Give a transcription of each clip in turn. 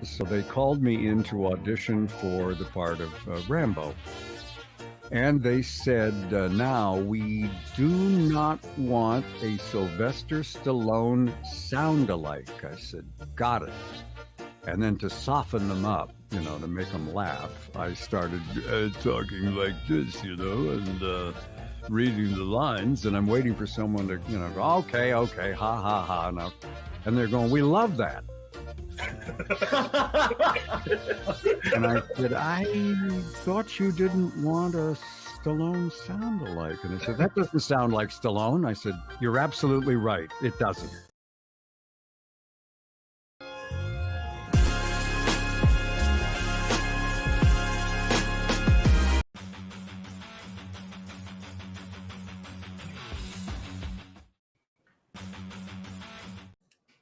So they called me in to audition for the part of Rambo. And they said, now we do not want a Sylvester Stallone sound-alike. I said, got it. And then to soften them up, to make them laugh, I started talking like this, and reading the lines. And I'm waiting for someone to, go, okay, ha, ha, ha. Now, and they're going, we love that. And I said, I thought you didn't want a Stallone sound-alike. And they said, that doesn't sound like Stallone. I said, you're absolutely right. It doesn't.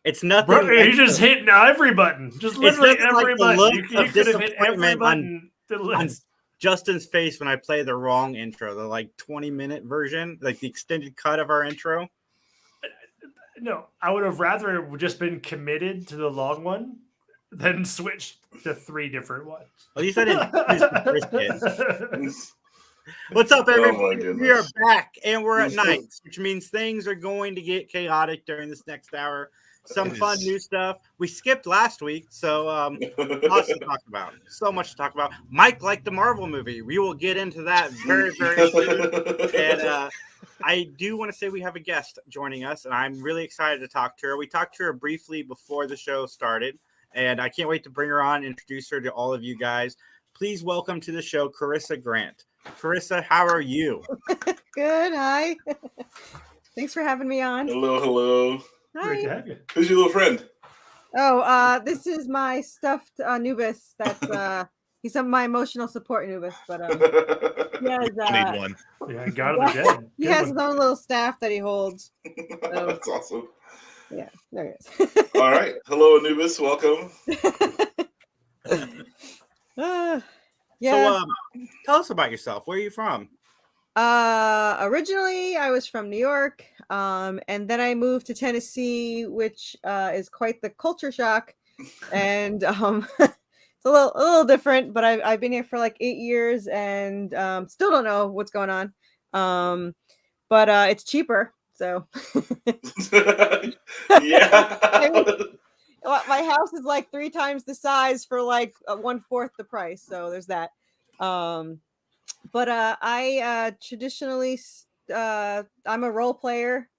It's nothing. Bro, you just hit every button. Just literally every button. You could have hit every button. On Justin's face when I play the wrong intro, the 20-minute version, like the extended cut of our intro. No, I would have rather just been committed to the long one than switched to 3 different ones. At least I didn't. What's up, everybody? We are back, and we're at night, which means things are going to get chaotic during this next hour. Some fun new stuff. We skipped last week, so lots to talk about. So much to talk about. Mike liked the Marvel movie. We will get into that very, very soon. And I do want to say we have a guest joining us, and I'm really excited to talk to her. We talked to her briefly before the show started, and I can't wait to bring her on, introduce her to all of you guys. Please welcome to the show, Corissa Grant. Carissa, how are you? Good. Hi. Thanks for having me on. Hello. Hi. Great to have you. Who's your little friend? Oh, this is my stuffed Anubis. That's he's my emotional support Anubis, but he has, I need one. Yeah, God of the Dead. He has his own little staff that he holds. So, That's awesome. Yeah, there he is. All right. Hello, Anubis. Welcome. Yeah. So tell us about yourself. Where are you from? Originally I was from New York, and then I moved to Tennessee, which is quite the culture shock, and it's a little different. But I've been here for like 8 years, and still don't know what's going on. But it's cheaper, so Yeah. I mean, my house is like 3 times the size for like 1/4 the price, so there's that. But I traditionally, I'm a role player,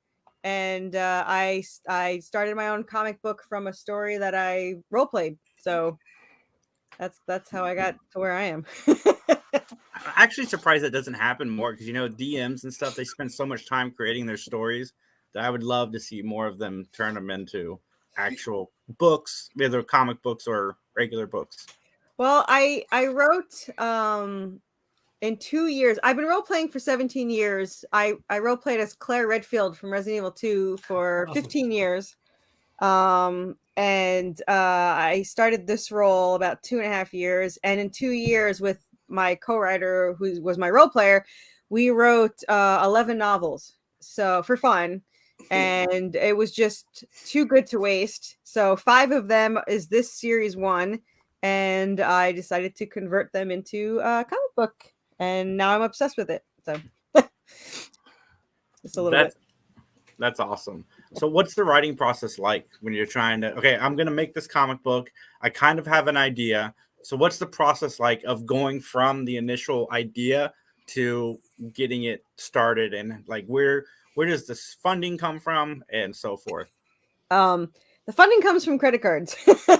and I started my own comic book from a story that I role played. So that's how I got to where I am. I'm actually surprised that doesn't happen more because, DMs and stuff, they spend so much time creating their stories that I would love to see more of them turn them into actual books, whether comic books or regular books. Well, I wrote in 2 years. I've been role playing for 17 years. I role played as Claire Redfield from Resident Evil 2 for 15 years. And I started this role about 2.5 years. And in 2 years with my co-writer, who was my role player, we wrote 11 novels. So for fun. And it was just too good to waste. So 5 of them is this series 1. And I decided to convert them into a comic book. And now I'm obsessed with it. So just a little bit. That's awesome. So what's the writing process like when you're trying to, okay, I'm going to make this comic book. I kind of have an idea. So what's the process like of going from the initial idea to getting it started, and like where does this funding come from and so forth? The funding comes from credit cards. So that's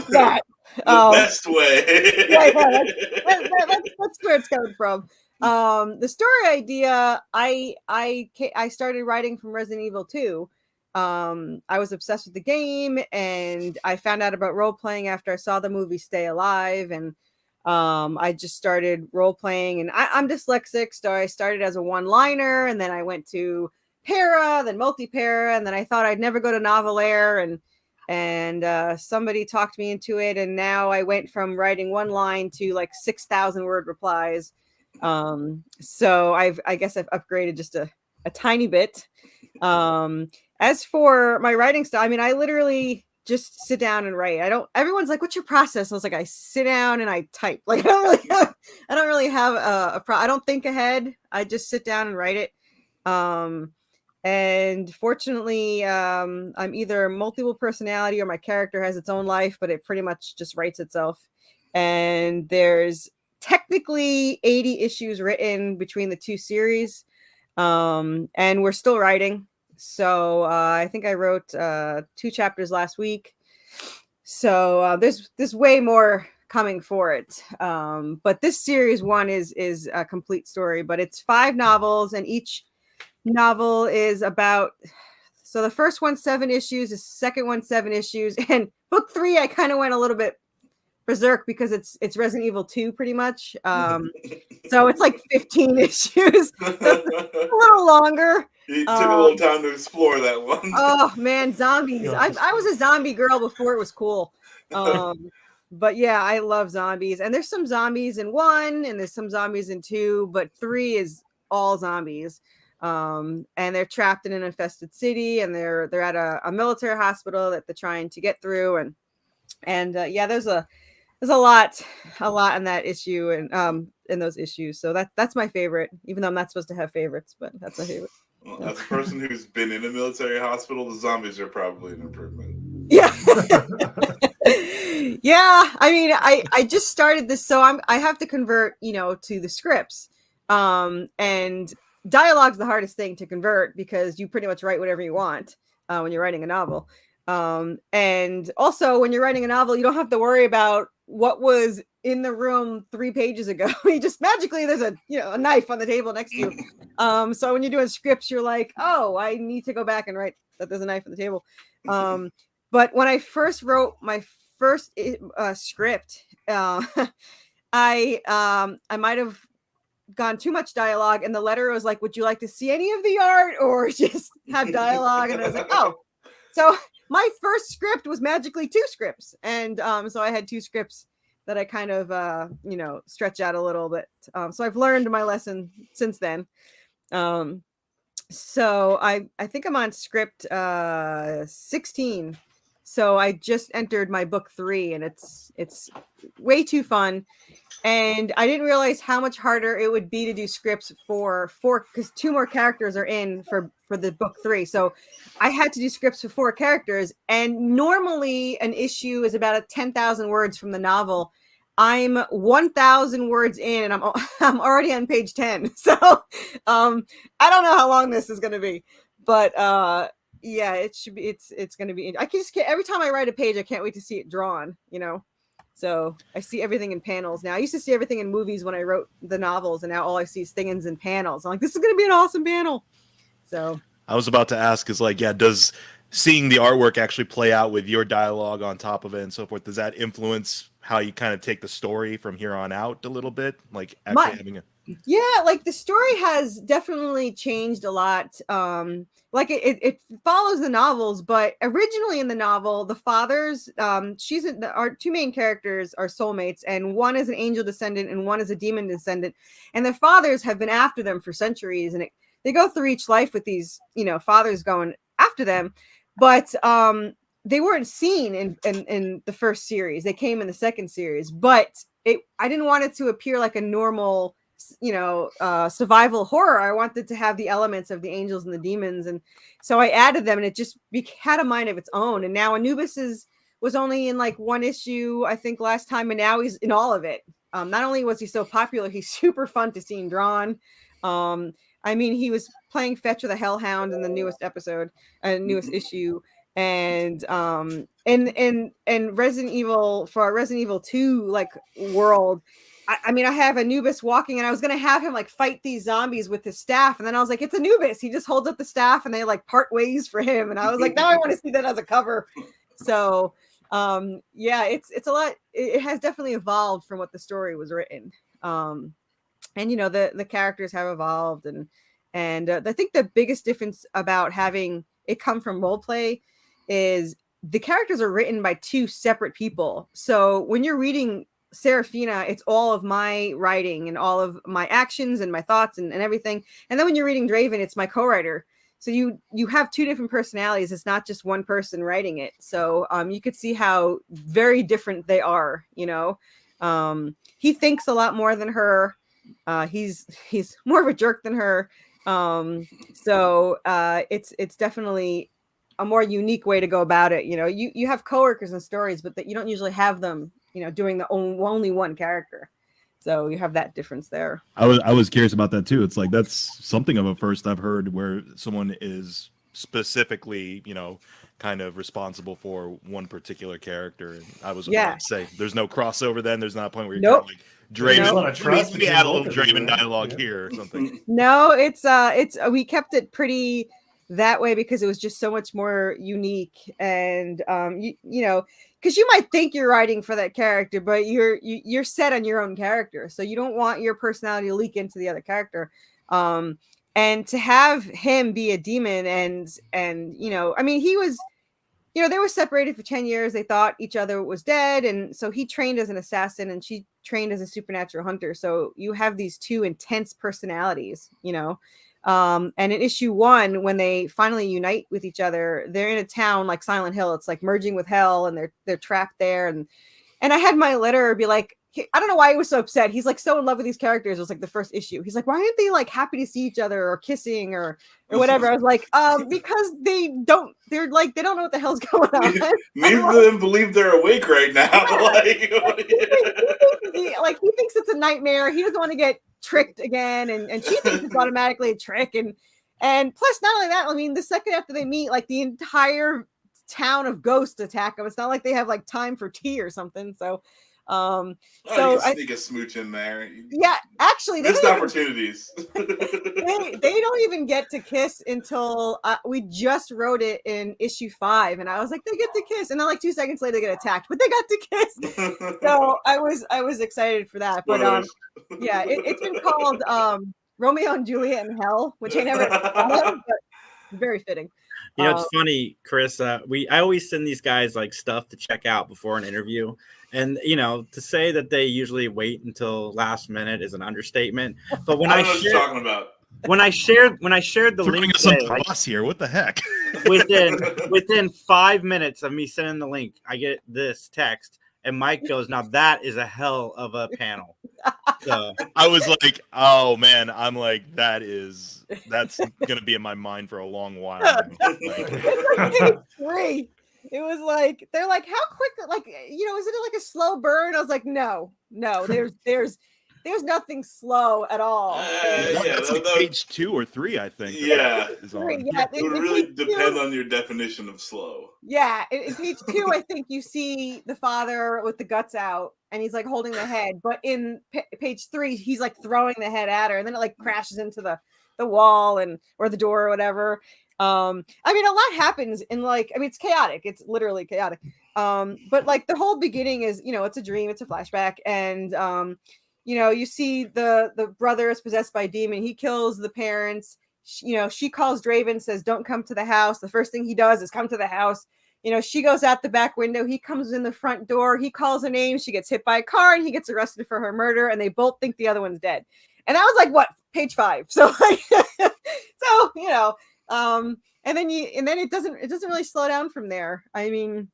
that. The best way. That's where it's coming from. The story idea, I started writing from Resident Evil 2. I was obsessed with the game, and I found out about role playing after I saw the movie Stay Alive, and I just started role playing. And I'm dyslexic, so I started as a one-liner, and then I went to para, then multi-para, and then I thought I'd never go to Novelaire, and somebody talked me into it, and now I went from writing one line to like 6,000 word replies. So I guess I've upgraded just a tiny bit. And as for my writing style, I mean, I literally just sit down and write. Everyone's like, what's your process? I was like, I sit down and I type. Like, I don't really have I don't think ahead. I just sit down and write it. And fortunately, I'm either multiple personality or my character has its own life, but it pretty much just writes itself. And there's technically 80 issues written between the two series. And we're still writing. So I think I wrote 2 chapters last week. So there's way more coming for it. But this series 1 is a complete story, but it's 5 novels, and each novel is about, so the first one's 7 issues, the second one's 7 issues, and book 3 I kind of went a little bit berserk because it's Resident Evil 2 pretty much. So it's like 15 issues. So a little longer. You took a little time to explore that one. Oh man, zombies. I was a zombie girl before it was cool. But yeah, I love zombies. And there's some zombies in 1 and there's some zombies in 2, but 3 is all zombies. And they're trapped in an infested city, and they're at a military hospital that they're trying to get through, and yeah, there's a lot in that issue and in those issues. So that's my favorite, even though I'm not supposed to have favorites, but that's my favorite. Well, as a person who's been in a military hospital, the zombies are probably an improvement. Yeah. Yeah, I mean, I just started this, so I have to convert, to the scripts, and dialogue's the hardest thing to convert because you pretty much write whatever you want when you're writing a novel. And also when you're writing a novel, you don't have to worry about what was in the room 3 pages ago. You just magically, there's a knife on the table next to you. So when you're doing scripts, you're like, oh, I need to go back and write that there's a knife on the table. But when I first wrote my first script, I might have gone too much dialogue, and the letter was like, would you like to see any of the art or just have dialogue? And I was like, oh. So my first script was magically 2 scripts, and so I had 2 scripts that I kind of stretch out a little bit. So I've learned my lesson since then. So I think I'm on script 16. So I just entered my book 3, and it's way too fun. And I didn't realize how much harder it would be to do scripts for 4, because 2 more characters are in for the book 3. So I had to do scripts for 4 characters. And normally an issue is about 10,000 words from the novel. I'm 1,000 words in, and I'm already on page 10. So I don't know how long this is going to be, but yeah, it should be. It's going to be. I just can't. Every time I write a page, I can't wait to see it drawn. So I see everything in panels now. I used to see everything in movies when I wrote the novels, and now all I see is things in panels. I'm like, this is going to be an awesome panel. So I was about to ask, does seeing the artwork actually play out with your dialogue on top of it and so forth? Does that influence how you kind of take the story from here on out a little bit? Like actually having a Yeah, like the story has definitely changed a lot. Like it follows the novels, but originally in the novel, the fathers, our 2 main characters are soulmates, and one is an angel descendant and one is a demon descendant, and their fathers have been after them for centuries, and they go through each life with these, fathers going after them, but they weren't seen in the first series. They came in the second series, but I didn't want it to appear like a normal survival horror. I wanted to have the elements of the angels and the demons, and so I added them, and it just had a mind of its own. And now Anubis was only in like 1 issue, I think, last time, and now he's in all of it. Not only was he so popular, he's super fun to see drawn. I mean, he was playing fetch with a hellhound in the newest episode, newest issue, and Resident Evil, for our Resident Evil 2 like world. I mean, I have Anubis walking, and I was going to have him like fight these zombies with his staff. And then I was like, it's Anubis. He just holds up the staff and they like part ways for him. And I was like, now I want to see that as a cover. So yeah, it's a lot. It has definitely evolved from what the story was written. And, the characters have evolved. And I think the biggest difference about having it come from role play is the characters are written by 2 separate people. So when you're reading Serafina, it's all of my writing and all of my actions and my thoughts and everything. And then when you're reading Draven, it's my co-writer. So you have two different personalities. It's not just one person writing it. So you could see how very different they are. He thinks a lot more than her. He's more of a jerk than her. So it's definitely a more unique way to go about it. You have coworkers and stories, but that you don't usually have them, doing the only one character. So you have that difference there. I was curious about that too. It's like that's something of a first I've heard where someone is specifically, kind of responsible for one particular character. And I was about to say there's no crossover then. There's not a point where you're kind of like Draven. We add a little Draven dialogue here or something. No, it's we kept it pretty that way because it was just so much more unique. And because you might think you're writing for that character, but you're set on your own character, so you don't want your personality to leak into the other character. And to have him be a demon and I mean, he was, they were separated for 10 years. They thought each other was dead, and so he trained as an assassin and she trained as a supernatural hunter. So you have these two intense personalities, and in issue 1, when they finally unite with each other, they're in a town like Silent Hill. It's like merging with hell, and they're trapped there. And I had my letter be like, I don't know why he was so upset. He's like so in love with these characters. It was like the first issue. He's like, why aren't they like happy to see each other or kissing or whatever? I was like, because they don't know what the hell's going on. Neither of them believe they're awake right now. He thinks it's a nightmare. He doesn't want to get tricked again, and she thinks it's automatically a trick. And plus, not only that, I mean, the second after they meet, like the entire town of ghosts attack them. It's not like they have like time for tea or something. So sneak a smooch in there. Yeah, actually, missed opportunities. they don't even get to kiss until we just wrote it in issue 5, and I was like, they get to kiss, and then like 2 seconds later they get attacked, but they got to kiss. So I was excited for that. But yeah, it's been called Romeo and Juliet in Hell, which I never thought of, but very fitting. It's funny, Chris. I always send these guys like stuff to check out before an interview. And to say that they usually wait until last minute is an understatement. But when I know what you're talking about. When I shared the link today, boss here, what the heck? within 5 minutes of me sending the link, I get this text, and Mike goes, "Now that is a hell of a panel." So I was like, "Oh man," I'm like, "That's gonna be in my mind for a long while." It's like page 3. It was like, they're like, how quick, like, is it like a slow burn? I was like, no, there's nothing slow at all. That's like page 2 or 3, I think. Yeah. It would really depend on your definition of slow. Yeah. In page 2, I think you see the father with the guts out and he's like holding the head. But in page 3, he's like throwing the head at her, and then it like crashes into the wall or the door or whatever. I mean, a lot happens in it's chaotic. It's literally chaotic. But like the whole beginning is, it's a dream, it's a flashback. And, you see the brother is possessed by a demon. He kills the parents. She calls Draven, says, don't come to the house. The first thing he does is come to the house. She goes out the back window. He comes in the front door. He calls her name. She gets hit by a car and he gets arrested for her murder. And they both think the other one's dead. And that was like, what, page 5. So like, and then it doesn't really slow down from there. I mean,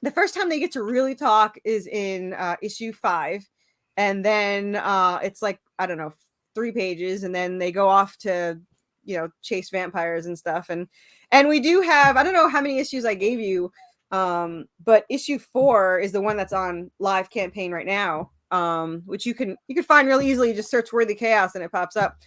the first time they get to really talk is in issue 5, and then it's like, I don't know, 3 pages, and then they go off to chase vampires and stuff. And we do have, I don't know how many issues I gave you, but issue 4 is the one that's on live campaign right now, which you can find really easily. You just search Worthy Chaos and it pops up.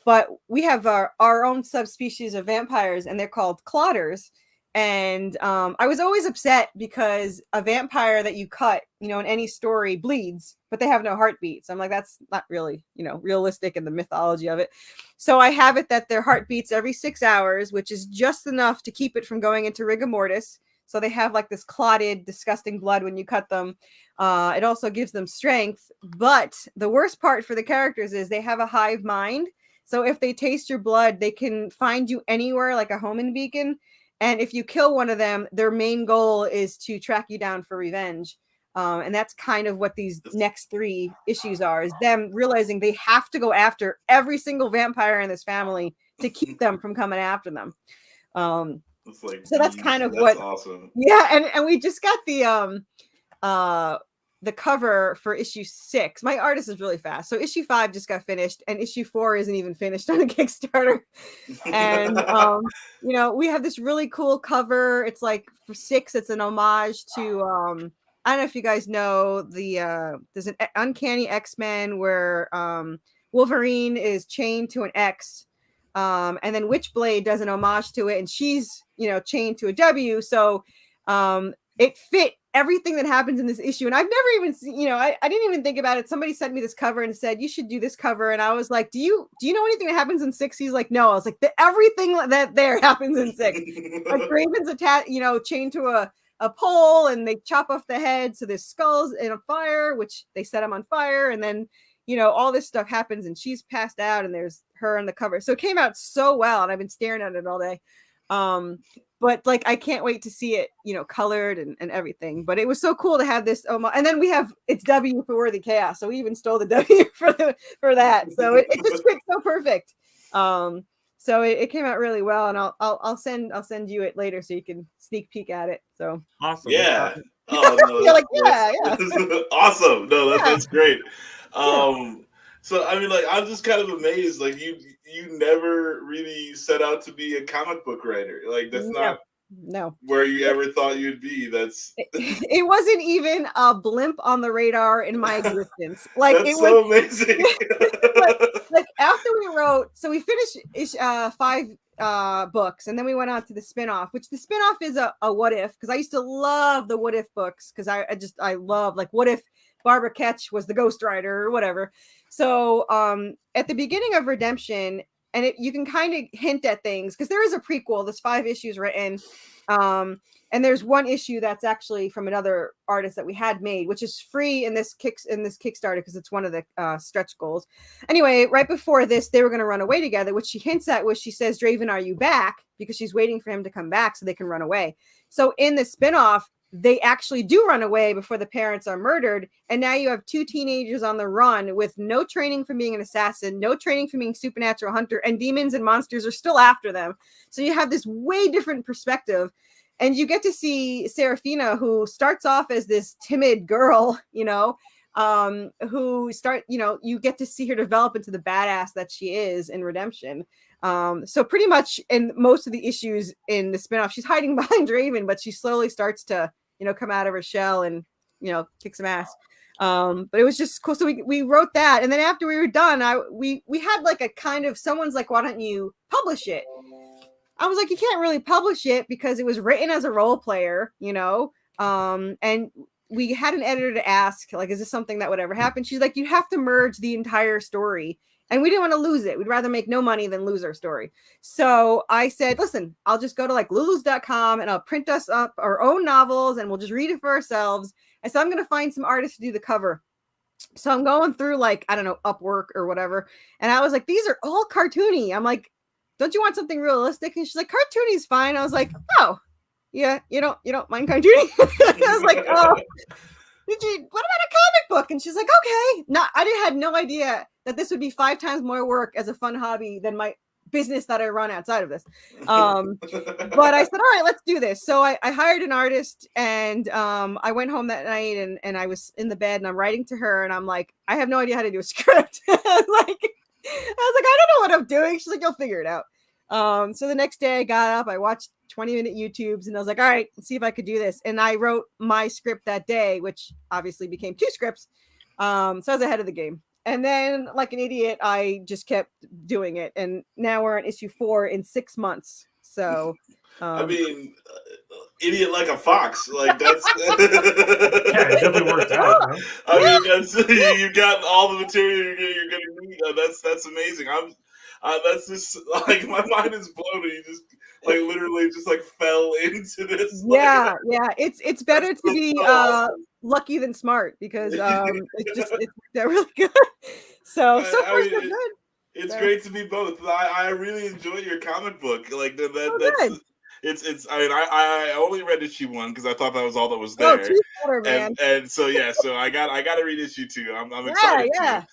But we have our own subspecies of vampires, and they're called clotters. And I was always upset because a vampire that you cut, in any story bleeds, but they have no heartbeat. So I'm like, that's not really, realistic in the mythology of it. So I have it that their heart beats every 6 hours, which is just enough to keep it from going into rigor mortis. So they have like this clotted, disgusting blood when you cut them. It also gives them strength. But the worst part for the characters is they have a hive mind. So if they taste your blood, they can find you anywhere like a homing beacon. And if you kill one of them, their main goal is to track you down for revenge. And that's kind of what these next 3 issues are, is them realizing they have to go after every single vampire in this family to keep them from coming after them. It's like so that's kind of that's what awesome. Yeah, and we just got the cover for issue 6. My artist is really fast. So issue 5 just got finished, and issue 4 isn't even finished on a Kickstarter. And you know, we have this really cool cover. It's like for 6, it's an homage to I don't know if you guys know there's an Uncanny X-Men where Wolverine is chained to an X, and then Witchblade does an homage to it, and she's, you know, chained to a W. So it fit everything that happens in this issue. And I've never even seen, you know, I didn't even think about it. Somebody sent me this cover and said, you should do this cover. And I was like, do you know anything that happens in 6? He's like, no. I was like, everything that there happens in 6. Like Raven's chained to a pole, and they chop off the head. So there's skulls in a fire, which they set him on fire. And then, you know, all this stuff happens, and she's passed out, and there's her on the cover. So it came out so well, and I've been staring at it all day. But like, I can't wait to see it, you know, colored and everything. But it was so cool to have this. And then we have it's W for Worthy Chaos. So we even stole the W for that. So it just fits so perfect. So it came out really well, and I'll send you it later so you can sneak peek at it. So awesome. Yeah. Oh no. You're like, yeah. Awesome. No, that's great. So I mean, like, I'm just kind of amazed. Like you never really set out to be a comic book writer. Like that's not where you ever thought you'd be. It wasn't even a blimp on the radar in my existence. Like that's so amazing. like after we wrote, so we finished 5 books, and then we went on to the spinoff, which the spinoff is a what if, because I used to love the what if books, because I love, like, what if Barbara Ketch was the Ghost Rider or whatever. So at the beginning of Redemption, and you can kind of hint at things, because there is a prequel. There's 5 issues written, and there's one issue that's actually from another artist that we had made, which is free in this Kickstarter, because it's one of the stretch goals. Anyway, right before this, they were going to run away together. What she hints at was, she says, "Draven, are you back?" Because she's waiting for him to come back so they can run away. So in the spinoff, they actually do run away before the parents are murdered. And now you have 2 teenagers on the run with no training from being an assassin, no training from being supernatural hunter, and demons and monsters are still after them. So you have this way different perspective. And you get to see Serafina, who starts off as this timid girl, you know, you get to see her develop into the badass that she is in Redemption. So pretty much in most of the issues in the spinoff, she's hiding behind Draven, but she slowly starts to, you know, come out of her shell and, you know, kick some ass. But it was just cool. So we wrote that. And then after we were done, we had like a kind of, someone's like, why don't you publish it? I was like, you can't really publish it because it was written as a role player, you know? And we had an editor to ask, like, is this something that would ever happen? She's like, you have to merge the entire story. And we didn't want to lose it. We'd rather make no money than lose our story. So I said, listen, I'll just go to like lulus.com and I'll print us up our own novels and we'll just read it for ourselves. I said, I'm going to find some artists to do the cover. So I'm going through, like, I don't know, Upwork or whatever. And I was like, these are all cartoony. I'm like, don't you want something realistic? And she's like, cartoony is fine. I was like, oh, yeah, you don't mind cartoony? I was like, oh. What about a comic book? And she's like, okay. I had no idea that this would be 5 times more work as a fun hobby than my business that I run outside of this. But I said, all right, let's do this. So I hired an artist, and I went home that night, and I was in the bed, and I'm writing to her, and I'm like, I have no idea how to do a script. I was like, I don't know what I'm doing. She's like, you'll figure it out. So the next day I got up, I watched 20-minute YouTubes, and I was like, all right, let's see if I could do this. And I wrote my script that day, which obviously became 2 scripts. So I was ahead of the game. And then, like an idiot, I just kept doing it. And now we're on issue 4 in 6 months. So, I mean, idiot like a fox. Like, that's. Yeah, it definitely worked out. Huh? I mean, that's, you got all the material you're going to need. That's amazing. That's just, like, my mind is blown. You just, like, literally just, like, fell into this. Yeah, yeah. It's better to be lucky than smart, because it's they're really good. So far so good. It's great to be both. I really enjoy your comic book. Like that's good. It's. I mean, I only read issue 1 because I thought that was all that was there. Oh, 2 better, man. And so yeah, so I got to read issue 2. I'm excited. Yeah.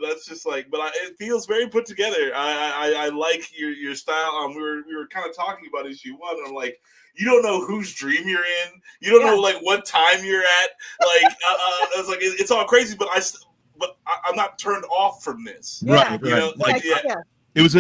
That's just like, but it feels very put together. I like your style. We were kind of talking about issue 1. And I'm like, you don't know whose dream you're in. You don't know like what time you're at. Like, it's like it's all crazy. But I'm not turned off from this. Yeah. You know, like It was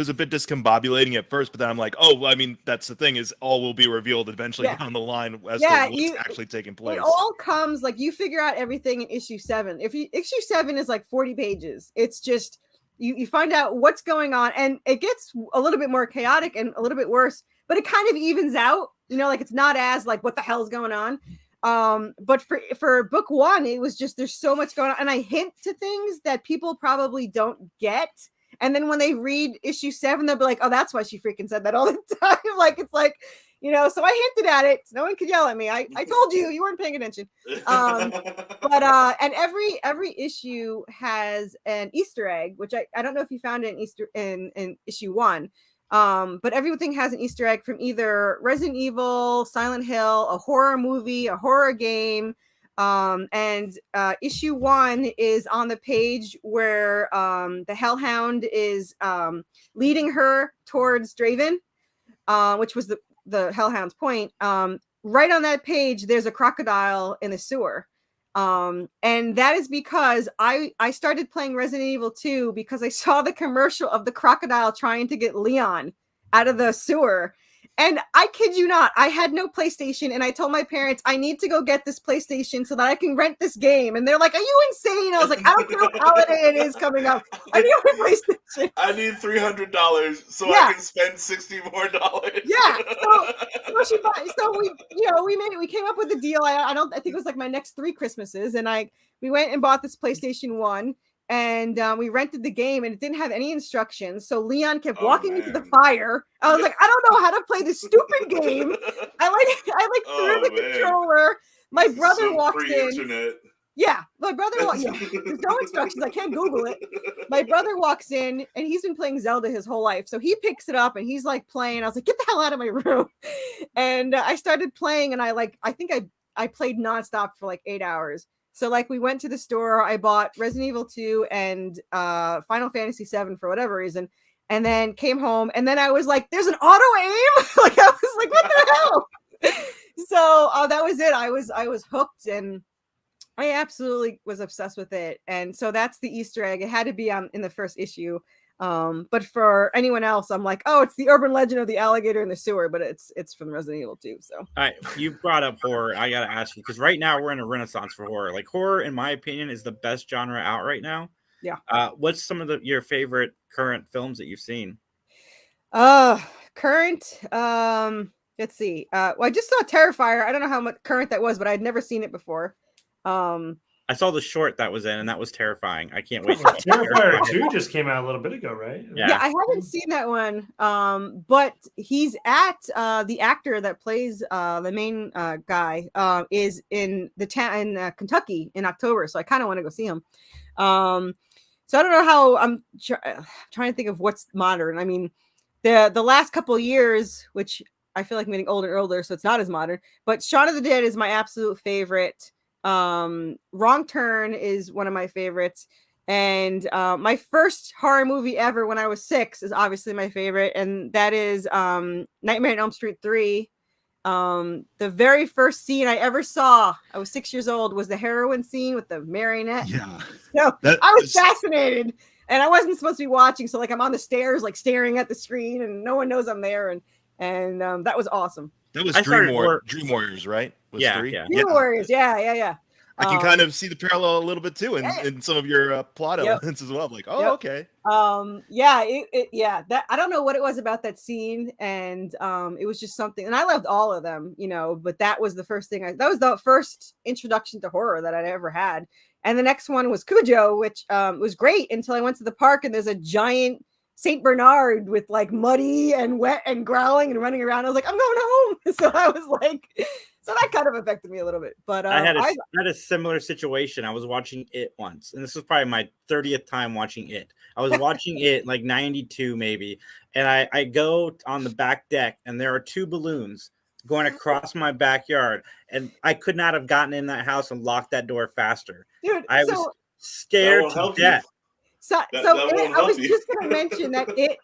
a bit discombobulating at first, but then I'm like, oh, I mean, that's the thing, is all will be revealed eventually down the line as to what's actually taking place. It all comes like you figure out everything in issue 7. Issue 7 is like 40 pages. It's just you find out what's going on, and it gets a little bit more chaotic and a little bit worse, but it kind of evens out. You know, like it's not as like what the hell's going on. But for book 1, it was just there's so much going on, and I hint to things that people probably don't get. And then when they read issue 7, they'll be like, oh, that's why she freaking said that all the time. Like, it's like, you know, so I hinted at it. No one could yell at me. I told you weren't paying attention. And every issue has an Easter egg, which I don't know if you found it in issue 1. But everything has an Easter egg from either Resident Evil, Silent Hill, a horror movie, a horror game. And issue 1 is on the page where the Hellhound is leading her towards Draven, which was the Hellhound's point. Right on that page, there's a crocodile in the sewer. And that is because I started playing Resident Evil 2 because I saw the commercial of the crocodile trying to get Leon out of the sewer. And I kid you not, I had no PlayStation, and I told my parents I need to go get this PlayStation so that I can rent this game. And they're like, "Are you insane?" I was like, "I don't care what holiday it is coming up. I need a PlayStation. I need $300 so I can spend $60 more. Yeah. So we came up with a deal. I think it was like my next 3 Christmases, and we went and bought this PlayStation 1. And we rented the game, and it didn't have any instructions. So Leon kept walking into the fire. I was like, I don't know how to play this stupid game. I threw the controller. My brother walked in. Yeah, my brother walked in. There's no instructions. I can't Google it. My brother walks in, and he's been playing Zelda his whole life. So he picks it up, and he's like playing. I was like, get the hell out of my room. And I started playing, and I think I played nonstop for like 8 hours. So like we went to the store, I bought Resident Evil 2 and Final Fantasy 7 for whatever reason, and then came home, and then I was like, there's an auto aim. Like I was like, what the hell? So that was it. I was hooked, and I absolutely was obsessed with it. And so that's the Easter egg. It had to be in the first issue. But for anyone else, I'm like, oh, it's the urban legend of the alligator in the sewer, but it's from Resident Evil 2. So, all right, you brought up horror. I gotta ask you, because right now we're in a renaissance for horror. Like horror, in my opinion, is the best genre out right now. Yeah. What's some of your favorite current films that you've seen? Current. Let's see. Well, I just saw Terrifier. I don't know how much current that was, but I'd never seen it before. I saw the short that was in, and that was terrifying. I can't wait. Terrifier 2 just came out a little bit ago, right? Yeah, I haven't seen that one. But he's at the actor that plays the main guy is in the town in Kentucky in October, so I kind of want to go see him. So I don't know how I'm trying to think of what's modern. I mean, the last couple of years, which I feel like I'm getting older and older, so it's not as modern. But Shaun of the Dead is my absolute favorite. Wrong Turn is one of my favorites, and my first horror movie ever when I was 6 is obviously my favorite, and that is Nightmare on Elm Street 3. The very first scene I ever saw, I was 6 years old, was the heroin scene with the marionette. Yeah, so I was fascinated, and I wasn't supposed to be watching, so like I'm on the stairs like staring at the screen, and no one knows I'm there, and that was awesome. That was Dream Warriors, right? Was yeah, 3? yeah. Dream Warriors, yeah. I can kind of see the parallel a little bit too in some of your plot elements as well. I'm like, okay. That I don't know what it was about that scene, and it was just something. And I loved all of them, but that was the first thing. That was the first introduction to horror that I'd ever had. And the next one was Cujo, which was great until I went to the park and there's a giant Saint Bernard with like muddy and wet and growling and running around. I was like, I'm going home. So I was like, so that kind of affected me a little bit. But I had a similar situation. I was watching It once, and this was probably my 30th time watching It. I was watching It like 92 maybe, and I go on the back deck, and there are 2 balloons going across my backyard, and I could not have gotten in that house and locked that door faster. Dude, I was scared to death. I was just going to mention that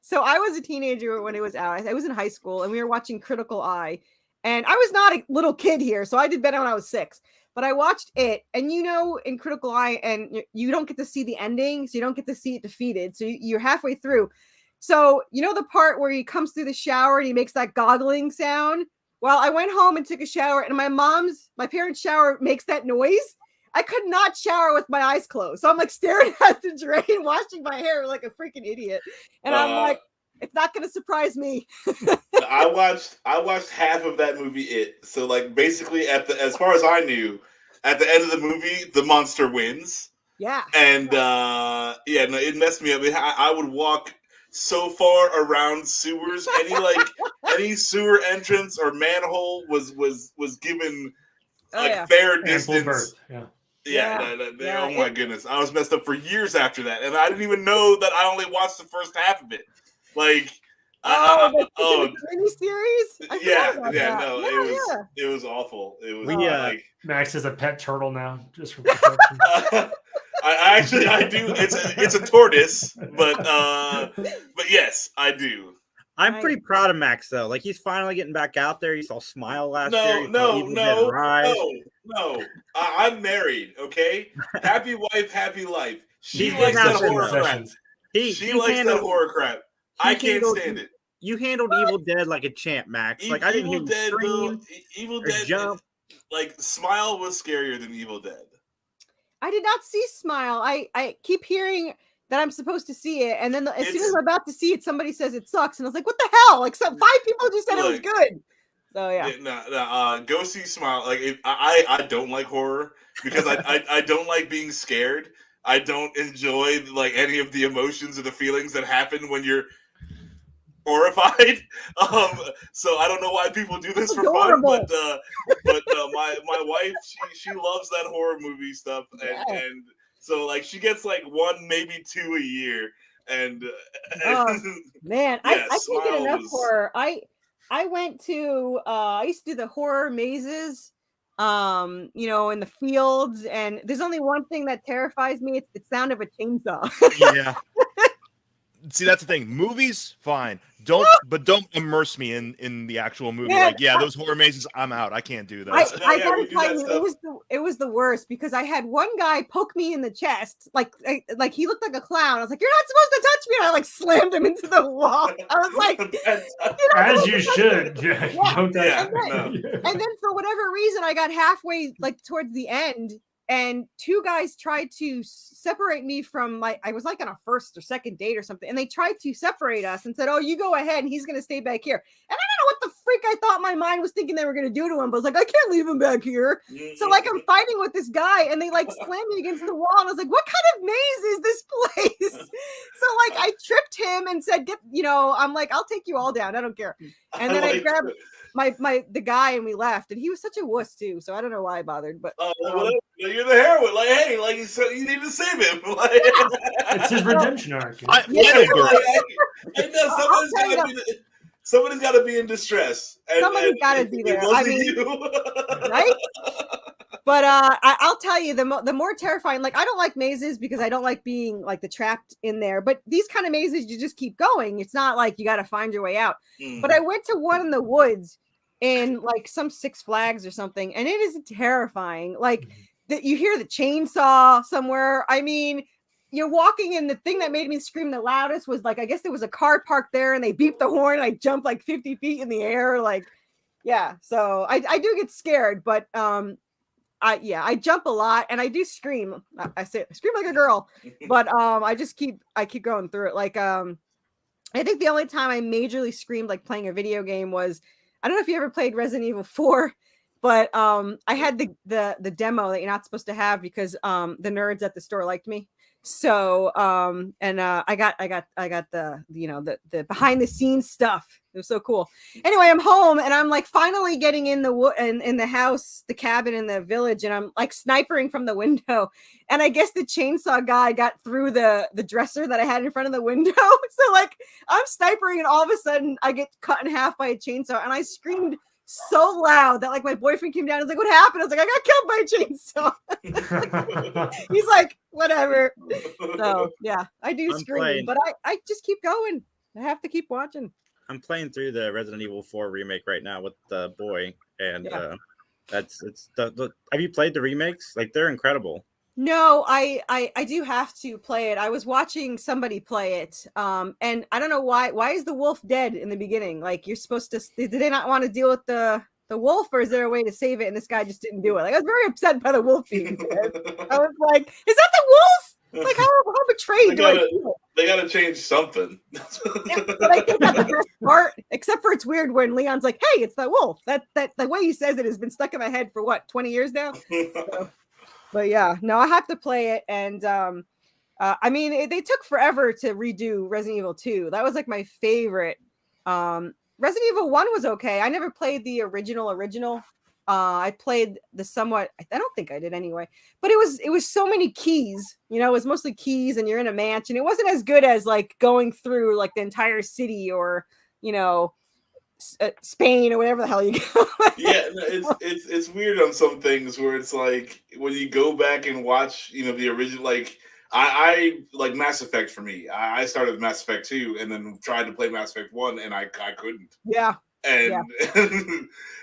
so I was a teenager when it was out. I was in high school, and we were watching Critical Eye, and I was not a little kid here, so I did better when I was 6. But I watched it, and in Critical Eye, and you don't get to see the ending, so you don't get to see it defeated. So you're halfway through. So the part where he comes through the shower and he makes that goggling sound? Well, I went home and took a shower, and my parents' shower makes that noise. I could not shower with my eyes closed. So I'm like staring at the drain, washing my hair like a freaking idiot. And I'm like, it's not going to surprise me. I watched half of that movie, It. So like basically as far as I knew, at the end of the movie, the monster wins. Yeah. And it messed me up. I would walk so far around sewers. Any sewer entrance or manhole was given fair distance. Oh my goodness. I was messed up for years after that. And I didn't even know that I only watched the first half of it. Like miniseries? It was awful. It was Max is a pet turtle now, just for protection. I do. It's a tortoise, but yes, I do. I'm pretty proud of Max though. Like he's finally getting back out there. You saw Smile last year. No. I'm married. Okay, happy wife, happy life. She likes that horror crap. She likes that horror crap. I can't stand it. You handled Evil Dead like a champ, Max. Like I didn't hear you scream. Evil Dead jump. Like Smile was scarier than Evil Dead. I did not see Smile. I keep hearing that I'm supposed to see it, and then as soon as I'm about to see it, somebody says it sucks, and I was like, "What the hell?" Like, 5 people just said it was good. So go see Smile. Like I don't like horror because I don't like being scared. I don't enjoy like any of the emotions or the feelings that happen when you're horrified. So I don't know why people do this for fun, but my wife she loves that horror movie stuff, and so like she gets like 1 maybe 2 a year, and man, I can't get enough horror. I went to I used to do the horror mazes in the fields, and there's only one thing that terrifies me. It's the sound of a chainsaw. Yeah. See, that's the thing. Movies, fine. Don't immerse me in the actual movie. Those horror mazes, I'm out. I can't do that. I gotta tell you, it was the worst because I had one guy poke me in the chest, like he looked like a clown. I was like, "You're not supposed to touch me!" And I like slammed him into the wall. I was like, "As you should." And then for whatever reason, I got halfway like towards the end. And 2 guys tried to separate me from I was like on a first or second date or something. And they tried to separate us and said, "Oh, you go ahead and he's going to stay back here." And I don't know what the freak I thought my mind was thinking they were going to do to him. But I was like, I can't leave him back here. So like I'm fighting with this guy and they like slammed me against the wall. And I was like, what kind of maze is this place? So like I tripped him and said, I'm like, I'll take you all down. I don't care. And then I grabbed the guy and we left, and he was such a wuss too, so I don't know why I bothered, but you're the heroine, like, hey, like you need to save him. Like, it's his redemption arc. Somebody's got to be in distress. Somebody's got to be there. I mean, right? But I'll tell you, the more terrifying. Like I don't like mazes because I don't like being like the trapped in there. But these kind of mazes, you just keep going. It's not like you got to find your way out. But I went to one in the woods in like some Six Flags or something, and it is terrifying. Like that, you hear the chainsaw somewhere. I mean, you're walking, and the thing that made me scream the loudest was like, I guess there was a car parked there, and they beeped the horn. And I jumped like 50 feet in the air, like So I do get scared, but I jump a lot and I do scream. I scream like a girl, but I keep going through it. Like I think the only time I majorly screamed like playing a video game was, I don't know if you ever played Resident Evil 4, but I had the demo that you're not supposed to have because the nerds at the store liked me. So I got the the behind the scenes stuff. It was so cool. Anyway, I'm home and I'm like finally getting in in the house, the cabin in the village, and I'm like snipering from the window. And I guess the chainsaw guy got through the dresser that I had in front of the window. So like I'm snipering, and all of a sudden I get cut in half by a chainsaw, and I screamed so loud that like my boyfriend came down and was like, "What happened?" I was like, "I got killed by a chainsaw." He's like, "Whatever." So yeah, I do scream, but I just keep going. I have to keep watching. I'm playing through the Resident Evil 4 remake right now with the boy, and have you played the remakes? Like, they're incredible. No, I do have to play it. I was watching somebody play it, and I don't know why is the wolf dead in the beginning? Like, you're supposed to, did they not want to deal with the wolf, or is there a way to save it? And this guy just didn't do it. Like, I was very upset by the wolf being dead. I was like, is that the wolf? Like, how betrayed do I feel? They gotta change something. But I think that's the best part, except for it's weird when Leon's like, "Hey, it's that wolf." That the way he says it has been stuck in my head for what, 20 years now. So, but yeah, no, I have to play it, and I mean, they took forever to redo Resident Evil 2. That was like my favorite. Resident Evil 1 was okay. I never played the original. I played the somewhat, I don't think I did anyway, but it was so many keys, it was mostly keys, and you're in a mansion. It wasn't as good as like going through like the entire city, or Spain, or whatever the hell you go. Yeah, it's weird on some things where it's like when you go back and watch, the original, like I like Mass Effect. For me, I started with Mass Effect 2 and then tried to play Mass Effect 1, and I couldn't. Yeah. And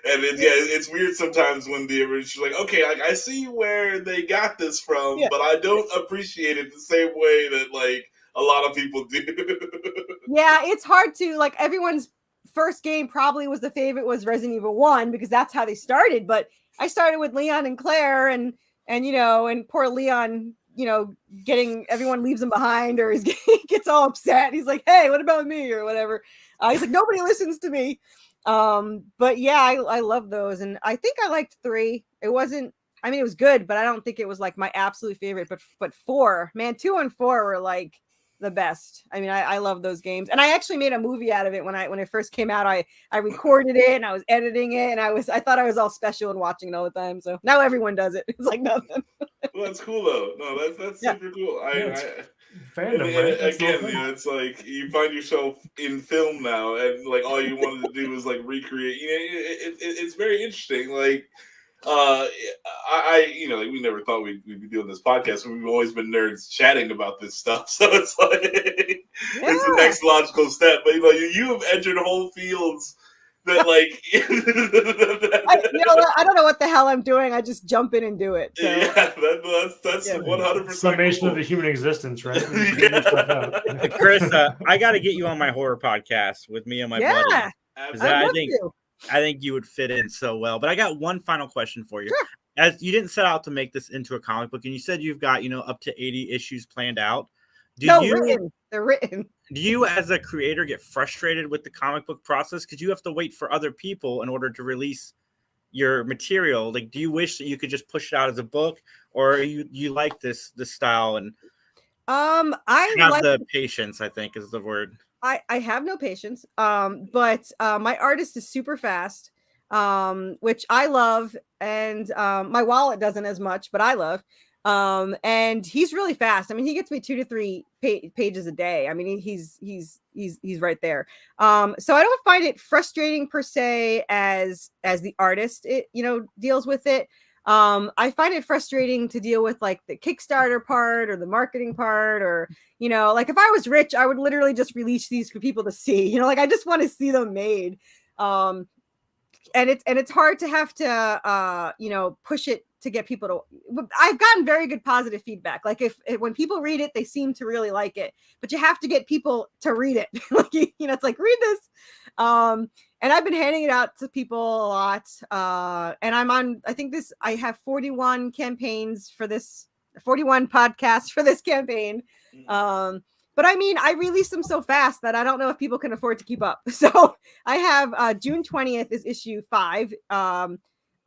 it's weird sometimes when the original, like, okay, like I see where they got this from, but I don't appreciate it the same way that like a lot of people do. Yeah, it's hard to, like, everyone's first game probably was the favorite was Resident Evil 1 because that's how they started. But I started with Leon and Claire, and poor Leon, getting, everyone leaves him behind, or he gets all upset. He's like, "Hey, what about me?" or whatever. He's like, "Nobody listens to me." But yeah, I love those, and I think I liked 3. It wasn't, I mean, it was good, but I don't think it was like my absolute favorite. But 4, man, 2 and 4 were like the best. I mean, I love those games, and I actually made a movie out of it when it first came out. I recorded it, and I was editing it, and I thought I was all special and watching it all the time. So now everyone does it. It's like nothing. Well, that's cool though. No, that's super cool. Fandom, right? Again, it's like you find yourself in film now, and like all you wanted to do was like recreate. It's very interesting. Like, like we never thought we'd be doing this podcast. We've always been nerds chatting about this stuff, so it's like it's the next logical step. But you have entered whole fields that like I don't know what the hell I'm doing. I just jump in and do it. So. Yeah, that's 100% summation of the human existence, right? Chris, I got to get you on my horror podcast with me and my buddy. I think you would fit in so well. But I got one final question for you. Sure. As you didn't set out to make this into a comic book, and you said you've got up to 80 issues planned out. They're written. Do you, as a creator, get frustrated with the comic book process because you have to wait for other people in order to release your material? Like, do you wish that you could just push it out as a book, or you like this style? And I have like the patience, I think is the word. I have no patience. But my artist is super fast, which I love, and my wallet doesn't as much, but I love. And he's really fast. I mean, he gets me 2 to 3 pages a day. I mean, he's right there. So I don't find it frustrating per se as the artist, deals with it. I find it frustrating to deal with like the Kickstarter part or the marketing part, or, like if I was rich, I would literally just release these for people to see, like I just want to see them made. And it's hard to have to, push it to get people to. I've gotten very good positive feedback. Like if when people read it, they seem to really like it, but you have to get people to read it. Like, it's like, read this. And I've been handing it out to people a lot. And I have 41 campaigns for this, 41 podcasts for this campaign. But I mean, I release them so fast that I don't know if people can afford to keep up. So I have June 20th is issue 5.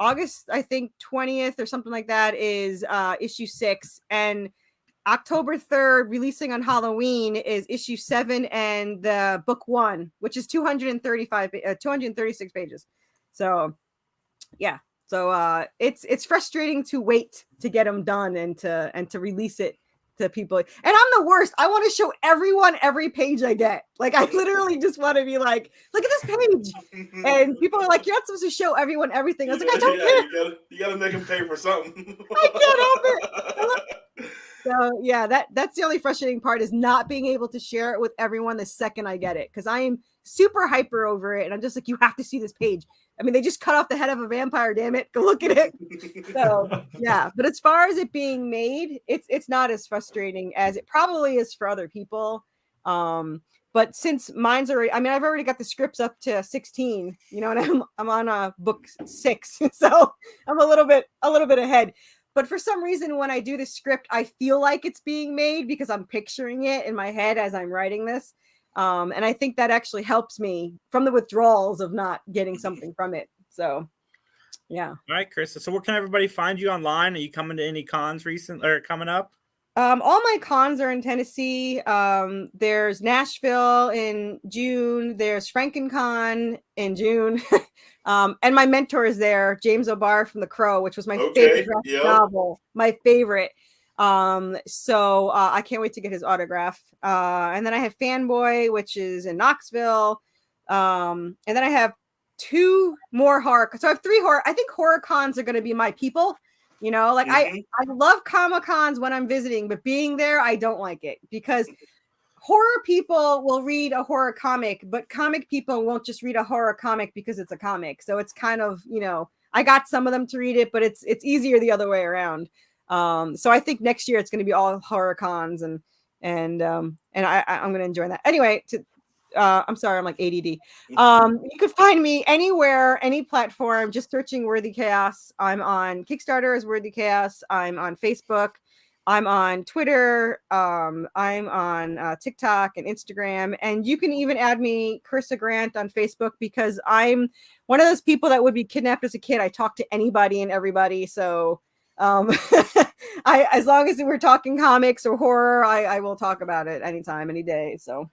August, I think 20th or something like that is issue 6. And October 3rd, releasing on Halloween, is issue 7 and the book 1, which is 236 pages. So, yeah. So it's frustrating to wait to get them done and to release it to people. And I'm the worst. I want to show everyone every page I get. Like, I literally just want to be like, look at this page. And people are like, you're not supposed to show everyone everything. I was like, I don't care. You gotta make them pay for something. I can't help it. So yeah, that's the only frustrating part, is not being able to share it with everyone the second I get it, because I am super hyper over it, and I'm just like, you have to see this page. I mean, they just cut off the head of a vampire. Damn it, go look at it. So yeah, but as far as it being made, it's not as frustrating as it probably is for other people. But since mine's already, I mean, I've already got the scripts up to 16, you know, and I'm on book 6, so I'm a little bit ahead. But for some reason, when I do the script, I feel like it's being made because I'm picturing it in my head as I'm writing this. And I think that actually helps me from the withdrawals of not getting something from it. So, yeah. All right, Chris. So where can everybody find you online? Are you coming to any cons recent or coming up? All my cons are in Tennessee. There's Nashville in June. There's FrankenCon in June. And my mentor is there, James O'Barr from The Crow, which was my favorite novel. My favorite. So I can't wait to get his autograph. And then I have Fanboy, which is in Knoxville. And then I have 2 more horror. So I have 3 horror. I think horror cons are going to be my people. You know, like I love Comic Cons when I'm visiting, but being there, I don't like it, because horror people will read a horror comic, but comic people won't just read a horror comic because it's a comic. So it's kind of, you know, I got some of them to read it, but it's easier the other way around. So I think next year it's going to be all horror cons, and I'm going to enjoy that. Anyway, I'm sorry, I'm like ADD. You could find me anywhere, any platform, just searching Worthy Chaos. I'm on Kickstarter as Worthy Chaos. I'm on Facebook. I'm on Twitter. I'm on TikTok and Instagram. And you can even add me, Corissa Grant, on Facebook, because I'm one of those people that would be kidnapped as a kid. I talk to anybody and everybody. So as long as we're talking comics or horror, I will talk about it anytime, any day. So.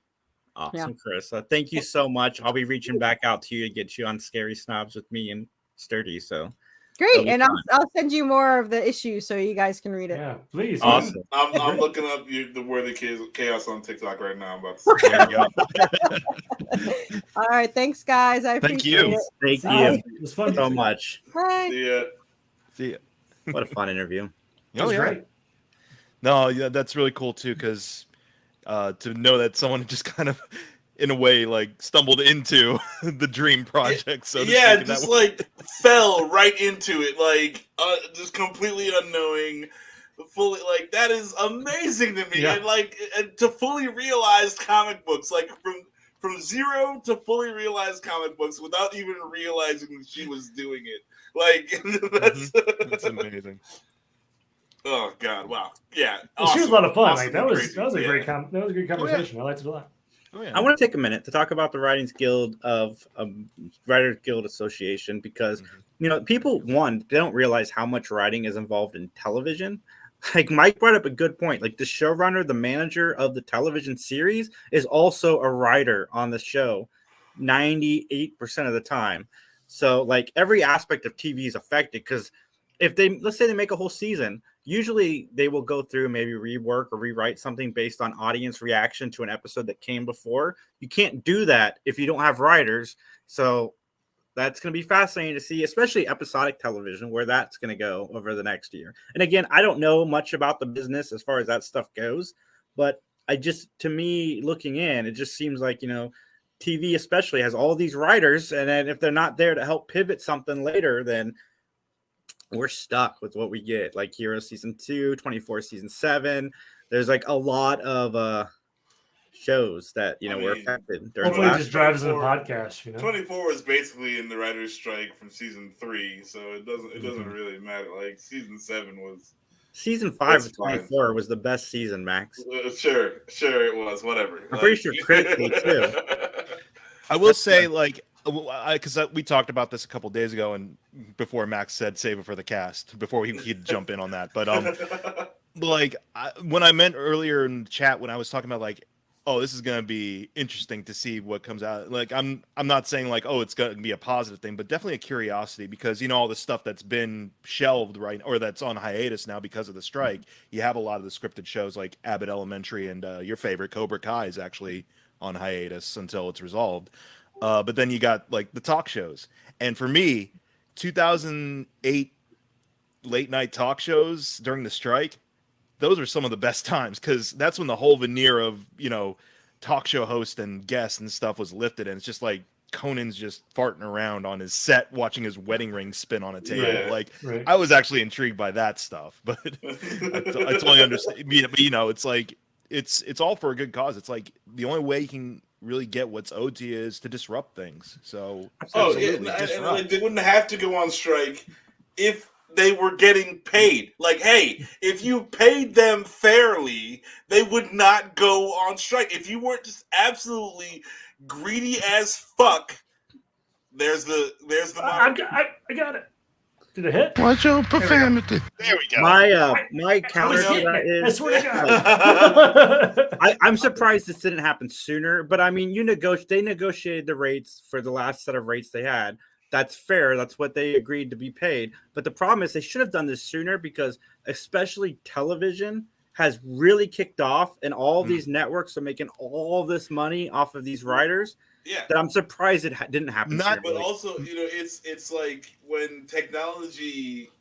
Awesome, Chris. Thank you so much. I'll be reaching back out to you to get you on Scary Snobs with me and Sturdy. So great, and I'll send you more of the issues so you guys can read it. Yeah, please. Awesome. I'm looking up the Worthy Chaos on TikTok right now. I'm about to say. All right, thanks, guys. I appreciate it. Thank you. It was fun so much. Bye. See ya. What a fun interview. Oh, yeah. Great. No, yeah, that's really cool too, because to know that someone just kind of, in a way, like stumbled into the dream project. So just like fell right into it, like just completely unknowing, fully, like, that is amazing to me. Yeah. And to fully realize comic books, like from zero to fully realize comic books without even realizing that she was doing it. Like that's amazing. Oh God! Wow. Yeah. Well, she was a lot of fun. Awesome. Like that was a great conversation. I liked it a lot. Oh, yeah. I want to take a minute to talk about the Writers Guild of Writers Guild Association, because you know, people, they don't realize how much writing is involved in television. Like Mike brought up a good point. Like the showrunner, the manager of the television series, is also a writer on the show 98% of the time. So like every aspect of TV is affected, because if let's say they make a whole season, usually they will go through, maybe rework or rewrite something based on audience reaction to an episode that came before. You can't do that if you don't have writers. So that's going to be fascinating to see, especially episodic television, where that's going to go over the next year. And again, I don't know much about the business as far as that stuff goes, but to me, looking in, it just seems like, you know, TV especially has all these writers, and then if they're not there to help pivot something later, then we're stuck with what we get. Like Hero season 2, 24 season 7. There's like a lot of shows that, you know, were affected during hopefully it just drives the podcast, you know. 24 was basically in the writer's strike from season 3, so it doesn't really matter. Like season 7 was season 5 of 24 was the best season, Max. Sure it was. Whatever. I'm pretty sure critically too. I will say, like, because we talked about this a couple days ago, and before Max said save it for the cast, before he'd jump in on that. But like when I meant earlier in the chat when I was talking about like, oh, this is gonna be interesting to see what comes out. Like I'm not saying like, oh, it's gonna be a positive thing, but definitely a curiosity because all the stuff that's been shelved right or that's on hiatus now because of the strike. You have a lot of the scripted shows like Abbott Elementary and your favorite Cobra Kai is actually on hiatus until it's resolved. But then you got like the talk shows, and for me, 2008 late night talk shows during the strike. Those are some of the best times because that's when the whole veneer of talk show host and guests and stuff was lifted, and it's just like Conan's just farting around on his set watching his wedding ring spin on a table. I was actually intrigued by that stuff, but I totally understand. But it's like it's all for a good cause. It's like the only way you can really get what's owed to you is to disrupt things. So and like, they wouldn't have to go on strike if they were getting paid. Like, hey, if you paid them fairly, they would not go on strike. If you weren't just absolutely greedy as fuck, there's the money. I got it. Did it hit? Watch your profanity. There we go. My counter to that is, I swear to God. I'm surprised this didn't happen sooner. But I mean, they negotiated the rates for the last set of rates they had. That's fair. That's what they agreed to be paid. But the problem is they should have done this sooner because especially television has really kicked off and all these networks are making all this money off of these writers. Yeah. That I'm surprised it didn't happen sooner. But also, it's like when technology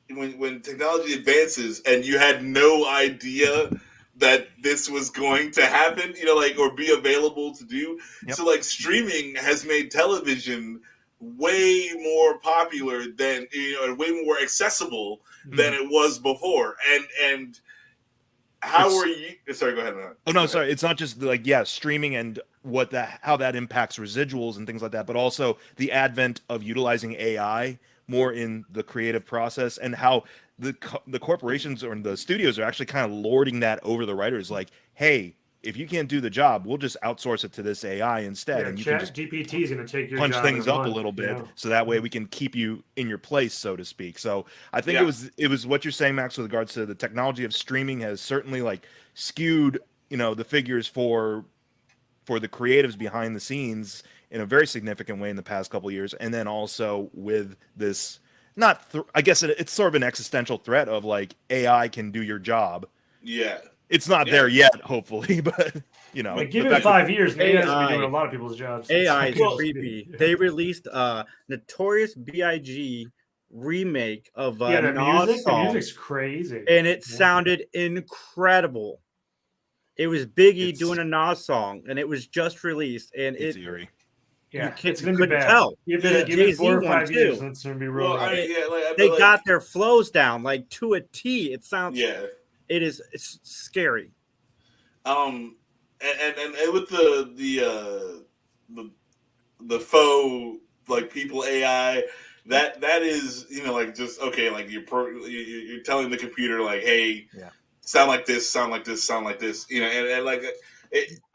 advances and you had no idea that this was going to happen, or be available to do. Yep. So like streaming has made television way more popular than and way more accessible than it was before. And how are you? Sorry, go ahead. Oh no, sorry. It's not just like streaming and how that impacts residuals and things like that, but also the advent of utilizing AI more in the creative process and how the corporations or the studios are actually kind of lording that over the writers. Like, hey, if you can't do the job, we'll just outsource it to this AI instead, and you can just GPT is going to take your punch job things up a little bit, so that way we can keep you in your place, so to speak. So I think it was what you're saying, Max, with regards to the technology of streaming has certainly like skewed the figures for the creatives behind the scenes in a very significant way in the past couple of years, and then also with this I guess it's sort of an existential threat of like AI can do your job. Yeah. It's not there yet, hopefully, but give it 5 years, and AI will be doing a lot of people's jobs. AI is creepy. They released a Notorious B.I.G. remake of the music. The music's crazy, and it sounded incredible. It was Biggie doing a Nas song, and it was just released, and it's eerie. Yeah, it's gonna be bad. Tell. Give it 4 or 5 years. It's gonna be real. They got their flows down like to a T. It sounds. Yeah. It's scary. And with the faux like people AI that is like just okay, like you're telling the computer like, hey, sound like this, sound like this, sound like this, and like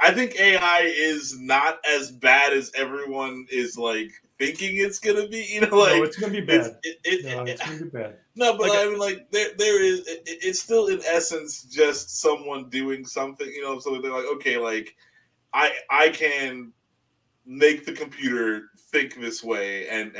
I think AI is not as bad as everyone is like thinking it's gonna be. No, it's gonna be bad. It's gonna be bad. No, but I mean, like there is. It's still in essence just someone doing something. So they're like, okay, like I can make the computer think this way and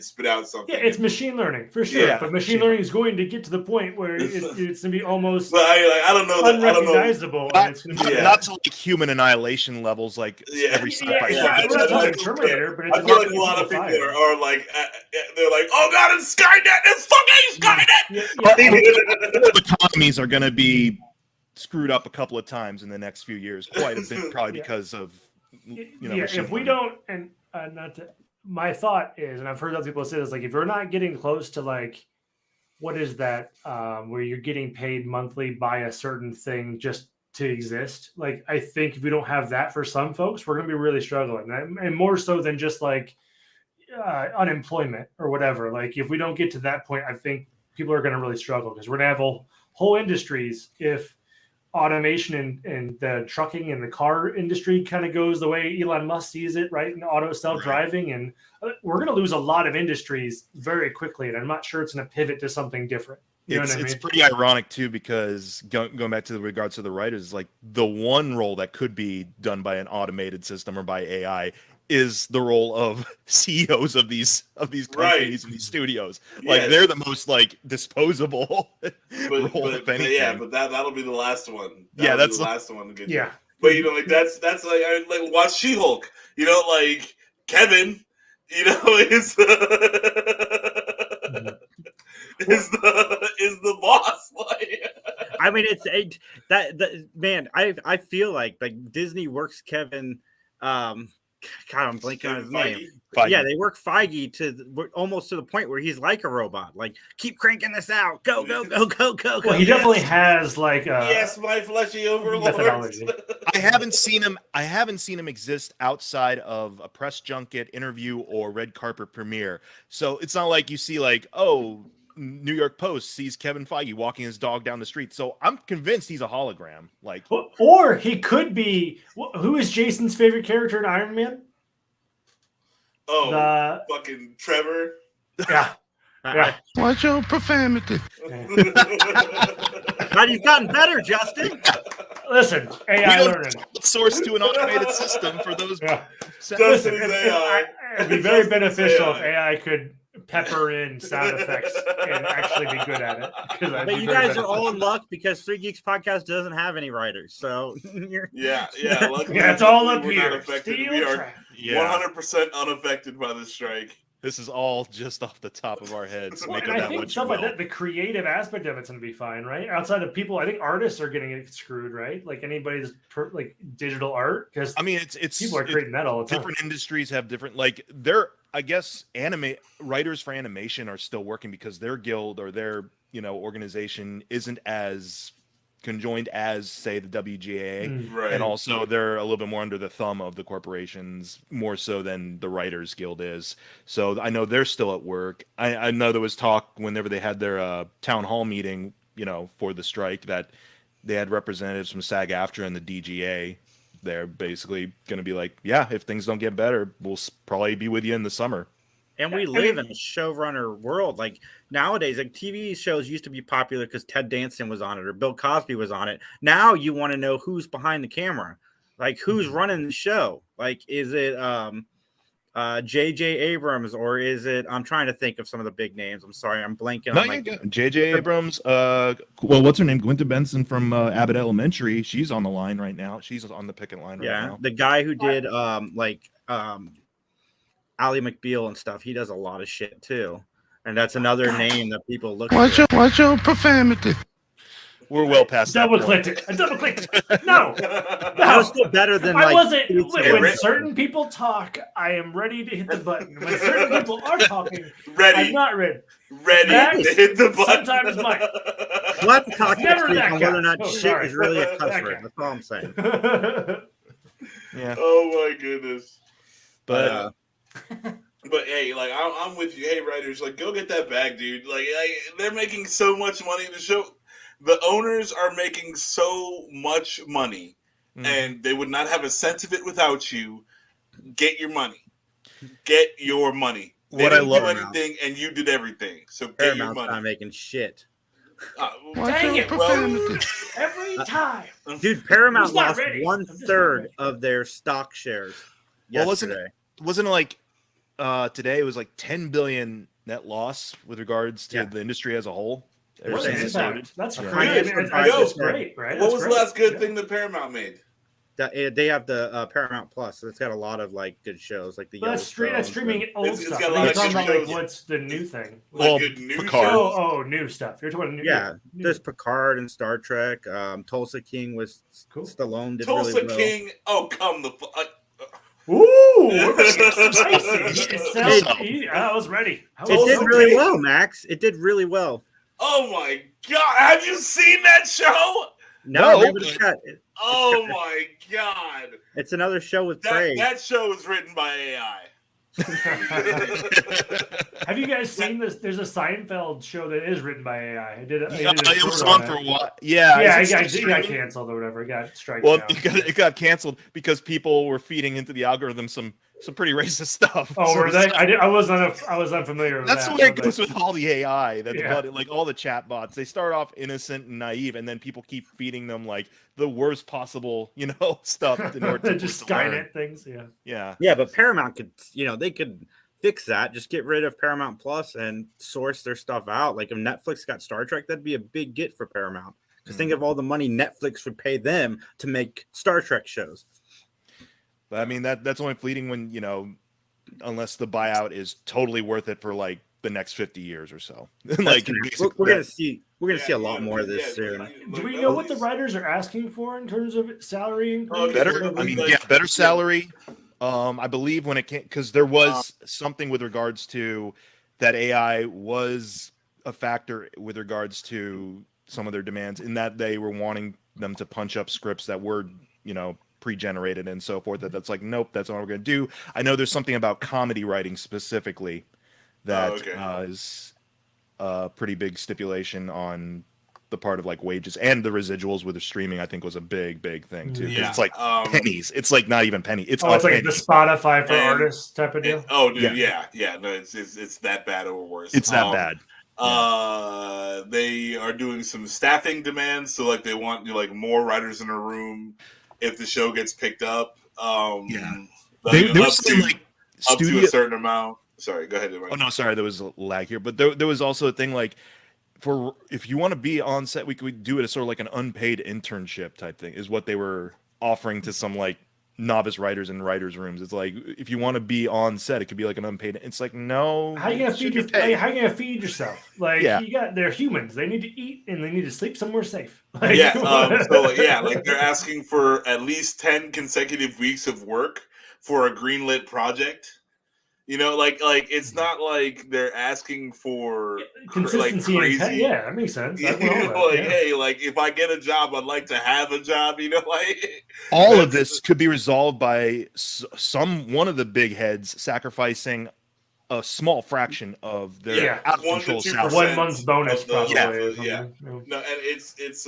spit out something. Yeah, it's machine learning for sure. Yeah, but machine learning is going to get to the point where it's going to be almost I don't know unrecognizable. Not to like human annihilation levels, like every sci-fi. We're not talking Terminator, but it's I feel like a lot of people are like, they're like, oh god, it's Skynet! It's fucking Skynet! Economies are going to be screwed up a couple of times in the next few years, quite a bit, probably because of. If we don't, and my thought is, and I've heard other people say this, like if you're not getting close to like, what is that, where you're getting paid monthly by a certain thing just to exist? Like, I think if we don't have that for some folks, we're going to be really struggling, and more so than just like unemployment or whatever. Like, if we don't get to that point, I think people are going to really struggle because we're going to have whole industries if automation and the trucking and the car industry kind of goes the way Elon Musk sees it, right? And auto self-driving. And we're going to lose a lot of industries very quickly. And I'm not sure it's going to pivot to something different. You know what I It's mean? pretty ironic too, because going back to the regards to the writers, like the one role that could be done by an automated system or by AI is the role of CEOs of these companies and these studios. Like they're the most like disposable role, if anything. Yeah, but that'll be the last one. That's the last one to get Yeah. you. But you know, like that's like watch She-Hulk. You know, like Kevin. You know, is the boss. Like, I mean, man. I feel like Disney works Kevin. God, I'm blanking on his name. Feige. Yeah, they work Feige almost to the point where he's like a robot. Like, keep cranking this out. Go, go, go, go, go, go. Well, he definitely has like yes, my fleshy overlord. I haven't seen him exist outside of a press junket, interview, or red carpet premiere. So it's not like you see like, oh, New York Post sees Kevin Feige walking his dog down the street. So I'm convinced he's a hologram. Like, or he could be. Who is Jason's favorite character in Iron Man? Oh, fucking Trevor. Yeah. Yeah. Watch your profanity. God, you've gotten better, Justin. Listen, AI learning. Source to an automated system for those. Yeah. Listen, it'd be very beneficial if AI could pepper in sound effects and actually be good at it. But you guys are all in luck because Three Geeks Podcast doesn't have any writers. So yeah. It's all up here. We are 100% unaffected by the strike. This is all just off the top of our heads. Well, and I think stuff like that, the creative aspect of it's going to be fine, right? Outside of people, I think artists are getting it screwed, right? Like anybody's like digital art, because I mean, it's people are creating that all the time. Different industries have different, like I guess writers for animation are still working because their guild or their organization isn't as conjoined as say the WGA, right. And also they're a little bit more under the thumb of the corporations more so than the Writers Guild is. So I know they're still at work. I know there was talk whenever they had their town hall meeting, for the strike, that they had representatives from SAG-AFTRA and the DGA. They're basically going to be like, yeah, if things don't get better, we'll probably be with you in the summer. And we live in a showrunner world. Like nowadays, like TV shows used to be popular because Ted Danson was on it or Bill Cosby was on it. Now you want to know who's behind the camera, like who's running the show. Like, is it J.J. Abrams or is it? I'm trying to think of some of the big names. I'm sorry, I'm blanking on J.J. Abrams. Well, what's her name? Gwynta Benson from Abbott Elementary. She's on the line right now. She's on the picket line right now. The guy who did Ally McBeal and stuff. He does a lot of shit too, and that's another name that people look. Watch your profanity. We're well past that. I double clicked it. No, that was still better than. I wasn't. When certain people talk, I am ready to hit the button. When certain people are talking, I'm not ready. Ready to hit the button. Sometimes Mike. We'll have to talk next week on whether or not shit is really a cuss word. That's all I'm saying. Yeah. Oh my goodness. But hey, like I'm with you. Hey, writers, like go get that bag, dude. Like they're making so much money. The show, the owners are making so much money, and they would not have a cent of it without you. Get your money. Get your money. They didn't do anything, and you did everything. So get your money. Not making shit. Dang it! Every time, dude. Paramount lost 1/3 of their stock shares. Well, wasn't it like today? It was like 10 billion net loss with regards to the industry as a whole. That's great. That's great, right? What was the last good thing that Paramount made? They have the Paramount Plus, so it's got a lot of like good shows, like the. That's streaming old stuff. Got a lot of good shows. Like, what's the new thing? Well, Picard. New stuff. You're talking about new. There's Picard and Star Trek. Tulsa King was cool. Stallone did Tulsa really well. King. Oh, come the fuck. Ooh, I was ready. It did really well, Max. It did really well. Oh my god! Have you seen that show? No. Oh my god! It's another show with praise. That show was written by AI. Have you guys seen this? There's a Seinfeld show that is written by AI. It was on for a while. It got canceled or whatever. It got striked. Well, it got canceled because people were feeding into the algorithm some some pretty racist stuff. Oh, So were they? I was unfamiliar with that's that. the way it but goes with all the AI. That's Yeah. about it. Like all the chat bots, they start off innocent and naive, and then people keep feeding them like the worst possible, stuff in order to just to learn. Skynet things. Yeah. Yeah. Yeah, but Paramount could, they could fix that. Just get rid of Paramount Plus and source their stuff out. Like if Netflix got Star Trek, that'd be a big get for Paramount. Because think of all the money Netflix would pay them to make Star Trek shows. But I mean that's only fleeting when, unless the buyout is totally worth it for like the next 50 years or so. Like we're gonna see a lot more of this soon. Do we know what the writers are asking for in terms of salary increase? Better salary. I believe when it came, because there was something with regards to that AI was a factor with regards to some of their demands, in that they were wanting them to punch up scripts that were, pre-generated and so forth. That's like, nope, that's not what we're going to do. I know there's something about comedy writing specifically that is a pretty big stipulation on the part of like wages, and the residuals with the streaming I think was a big thing too. Yeah. It's like pennies. It's like not even penny. It's like penny. the Spotify for artists type of deal. Oh, dude, yeah. No, it's that bad or worse. It's that bad. They are doing some staffing demands, so like they want more writers in a room if the show gets picked up. They were saying like up to a certain amount. Sorry, go ahead. Oh no, sorry, there was a lag here, but there was also a thing like, for if you want to be on set, we could do it as sort of like an unpaid internship type thing, is what they were offering to some like novice writers in writers' rooms. It's like, if you want to be on set, it could be like an unpaid. It's like, no. How you gonna feed yourself? Like they're humans. They need to eat and they need to sleep somewhere safe. Like, like they're asking for at least 10 consecutive weeks of work for a greenlit project. It's not like they're asking for consistency. Like crazy. That makes sense. Hey, if I get a job, I'd like to have a job. All of this could be resolved by one of the big heads sacrificing a small fraction of their out of control salary. 1 month's bonus, probably. No, and it's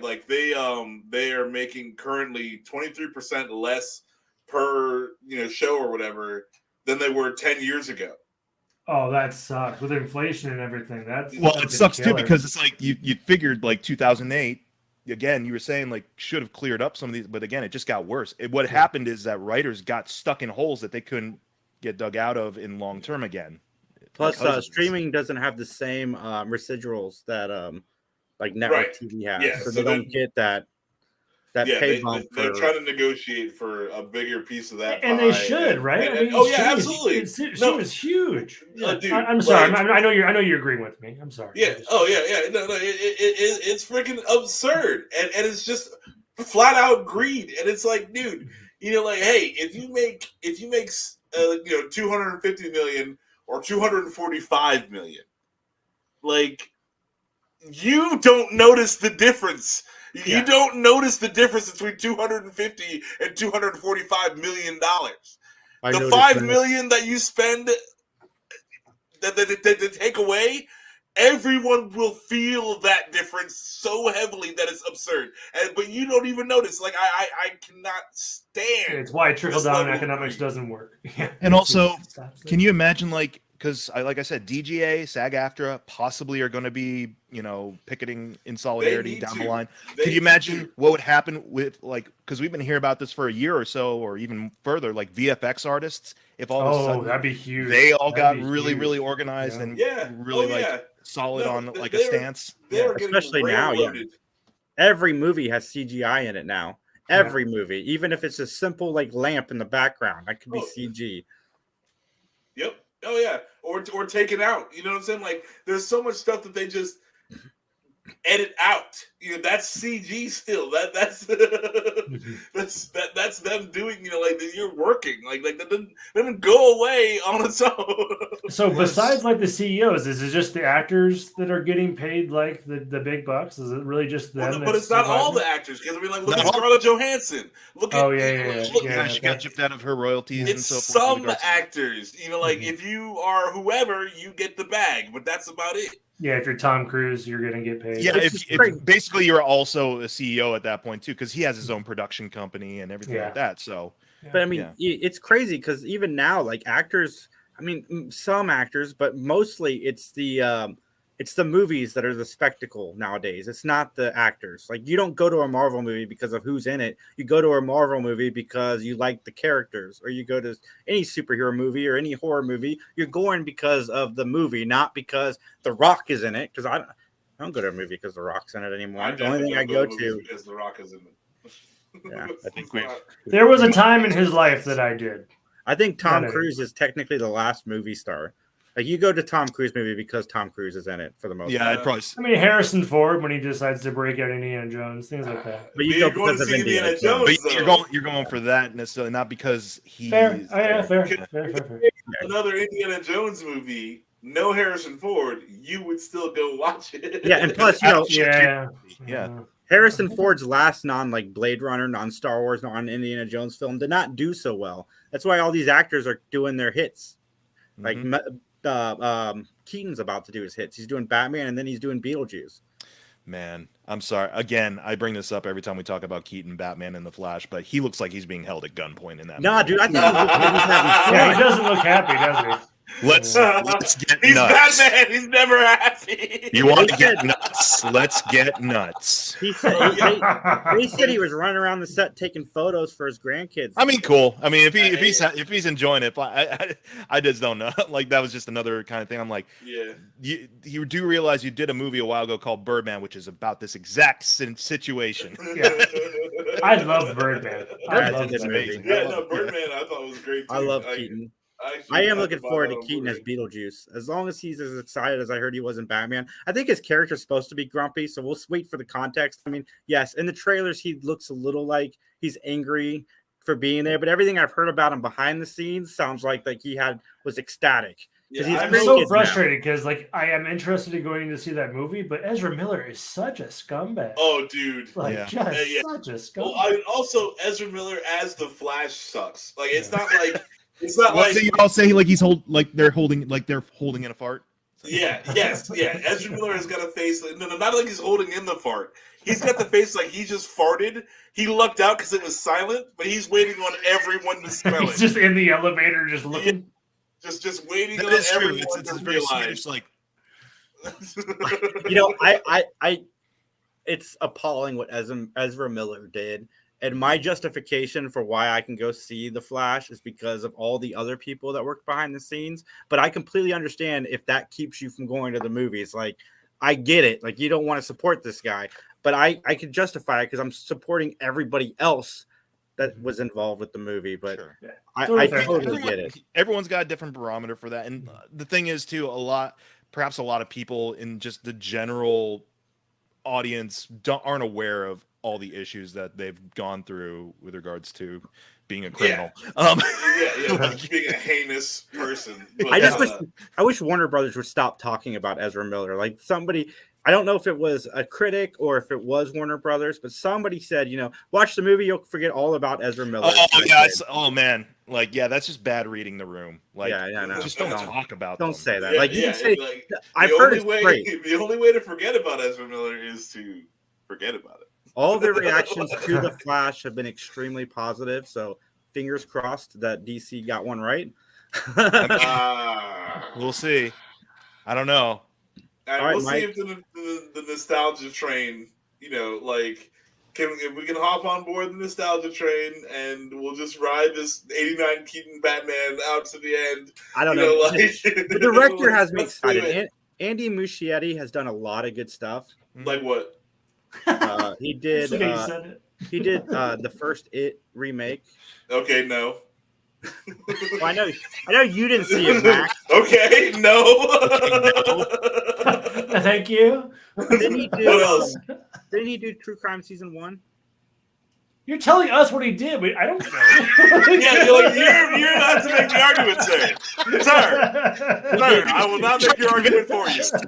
like they are making currently 23% less per show or whatever than they were 10 years ago. Oh, that sucks with inflation and everything. It sucks too, because it's like you figured like 2008. Again, you were saying like should have cleared up some of these, but again, it just got worse. What happened is that writers got stuck in holes that they couldn't get dug out of in long term again. Plus, streaming doesn't have the same residuals that like network TV has, yeah, so they don't get that pay bump. They're trying to negotiate for a bigger piece of that, and they should, right? Absolutely. Stream is huge. Dude, I'm sorry. I know you're agreing with me. I'm sorry. Yeah. No. It's freaking absurd, and it's just flat out greed. And it's like, dude, hey, if you make 250 million or 245 million, like, you don't notice the difference. You don't notice the difference between 250 and 245 million dollars. The $5 million that you spend that they take away, everyone will feel that difference so heavily that it's absurd. But you don't even notice. Like I cannot stand. It's why trickle down economics doesn't work. And also, can you imagine because like I said, DGA, SAG-AFTRA possibly are going to be, picketing in solidarity down the line. Can you imagine what would happen with because we've been hearing about this for a year or so, or even further, like VFX artists, if all of a sudden that'd be huge. They all got really organized and really solid on a stance. Especially now, every movie has CGI in it now. Every movie, even if it's a simple lamp in the background, that could be CG. Yep. Oh yeah, or taken out. You know what I'm saying? Like, there's so much stuff that they just edit out. That's CG still. That's that's them doing. You're working. Like that doesn't go away on its own. So besides the CEOs, is it just the actors that are getting paid the big bucks? Is it really just them? But it's not all the actors, because look at Scarlett Johansson. Look at she got chipped out of her royalties and so forth. Some actors, if you are whoever, you get the bag, but that's about it. Yeah, if you're Tom Cruise, you're gonna get paid. Yeah, if basically you're also a CEO at that point too, because he has his own production company and everything like that. So But I mean, it's crazy because even now, like actors, I mean, some actors, but mostly it's the movies that are the spectacle nowadays. It's not the actors. Like you don't go to a Marvel movie because of who's in it. You go to a Marvel movie because you like the characters, or you go to any superhero movie or any horror movie. You're going because of the movie, not because The Rock is in it. Because I don't go to a movie because The Rock's in it anymore. The only thing I go to because The Rock is in it. Yeah, I think there was a time in his life that I did. I think Tom Cruise is technically the last movie star. Like you go to Tom Cruise movie because Tom Cruise is in it for the most part. I'd probably. I mean, Harrison Ford when he decides to break out Indiana Jones, things like that. But you go because of Indiana Jones. But you're going for that necessarily, not because he. Fair. Is Fair. Another Indiana Jones movie, no Harrison Ford, you would still go watch it. Yeah, and plus, yeah. Harrison Ford's last Blade Runner, non-Star Wars, non-Indiana Jones film did not do so well. That's why all these actors are doing their hits. Like Keaton's about to do his hits. He's doing Batman, and then he's doing Beetlejuice. Man, I'm sorry. Again, I bring this up every time we talk about Keaton, Batman, and The Flash, but he looks like he's being held at gunpoint in that movie. Dude, I think he's having fun. He doesn't look happy, does he? Let's get he's nuts. Batman. He's never happy. You want to get nuts? Let's get nuts. He said he said he was running around the set taking photos for his grandkids. I mean, cool. I mean, if he's enjoying it, I just don't know. Like that was just another kind of thing. I'm like, you do realize you did a movie a while ago called Birdman, which is about this exact situation. Yeah. I love Birdman. That's amazing. Yeah, no, Birdman I thought was great too. I love Keaton. I am looking forward to Keaton as Beetlejuice. As long as he's as excited as I heard he was in Batman. I think his character's supposed to be grumpy, so we'll wait for the context. I mean, yes, in the trailers he looks a little like he's angry for being there, but everything I've heard about him behind the scenes sounds like he was ecstatic. Yeah, I'm so frustrated because I am interested in going to see that movie, but Ezra Miller is such a scumbag. Oh, dude, such a scumbag. Well, also Ezra Miller as the Flash sucks. Like it's not like. It's not I'll say they're holding in a fart. Yeah, yes, yeah. Ezra Miller has got a face. No, not like he's holding in the fart. He's got the face like he just farted. He lucked out because it was silent, but he's waiting on everyone to smell He's just in the elevator, just looking, just waiting on everyone to realize. I it's appalling what Ezra Miller did. And my justification for why I can go see The Flash is because of all the other people that work behind the scenes. But I completely understand if that keeps you from going to the movies. Like, I get it. Like, you don't want to support this guy. But I can justify it because I'm supporting everybody else that was involved with the movie. But sure. I totally get it. Everyone's got a different barometer for that. And the thing is, too, perhaps a lot of people in just the general audience aren't aware of all the issues that they've gone through with regards to being a criminal. Being a heinous person. But, I wish Warner Brothers would stop talking about Ezra Miller. Like somebody, I don't know if it was a critic or if it was Warner Brothers, but somebody said, watch the movie, you'll forget all about Ezra Miller. Oh yeah, man. That's just bad reading the room. Like, no, just don't talk about. Don't say that. You can say, I've heard it's great. The only way to forget about Ezra Miller is to forget about it. All the reactions to The Flash have been extremely positive, so fingers crossed that DC got one right. We'll see. I don't know. We'll see if the nostalgia train, if we can hop on board the nostalgia train and we'll just ride this 89 Keaton Batman out to the end. I don't know. The director has me excited. Andy Muschietti has done a lot of good stuff. Like what? He did the first It remake. Okay, no. Well, I know you didn't see it, Max. Okay, no. Thank you. Didn't he do, what else? Didn't he do True Crime Season 1? You're telling us what he did, but I don't know. You're not to make the argument, sir. Sir, I will not make your argument for you. Sir.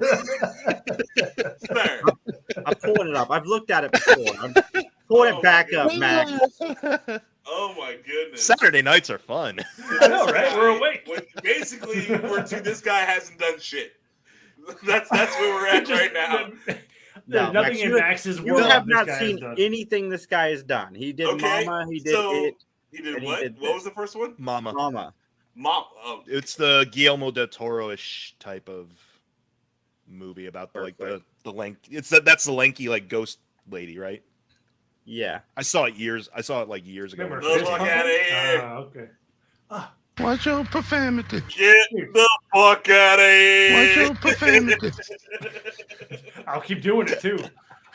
I'm pulling it up. I've looked at it before. I'm pulling it back up, Max. Oh my goodness! Saturday nights are fun. I know, right? We're awake. Basically, this guy hasn't done shit. That's where we're at right now. There's nothing Max, in Max's world. You have not seen anything this guy has done. He did Mama. He did It. He did what? What was the first one? Mama. Oh. It's the Guillermo del Toro-ish type of movie about the lank. That's the lanky like ghost lady, right? Yeah, I saw it years ago. Look at it here. Okay. Watch your profanity. Get the fuck out of here. Watch your profanity. I'll keep doing it too.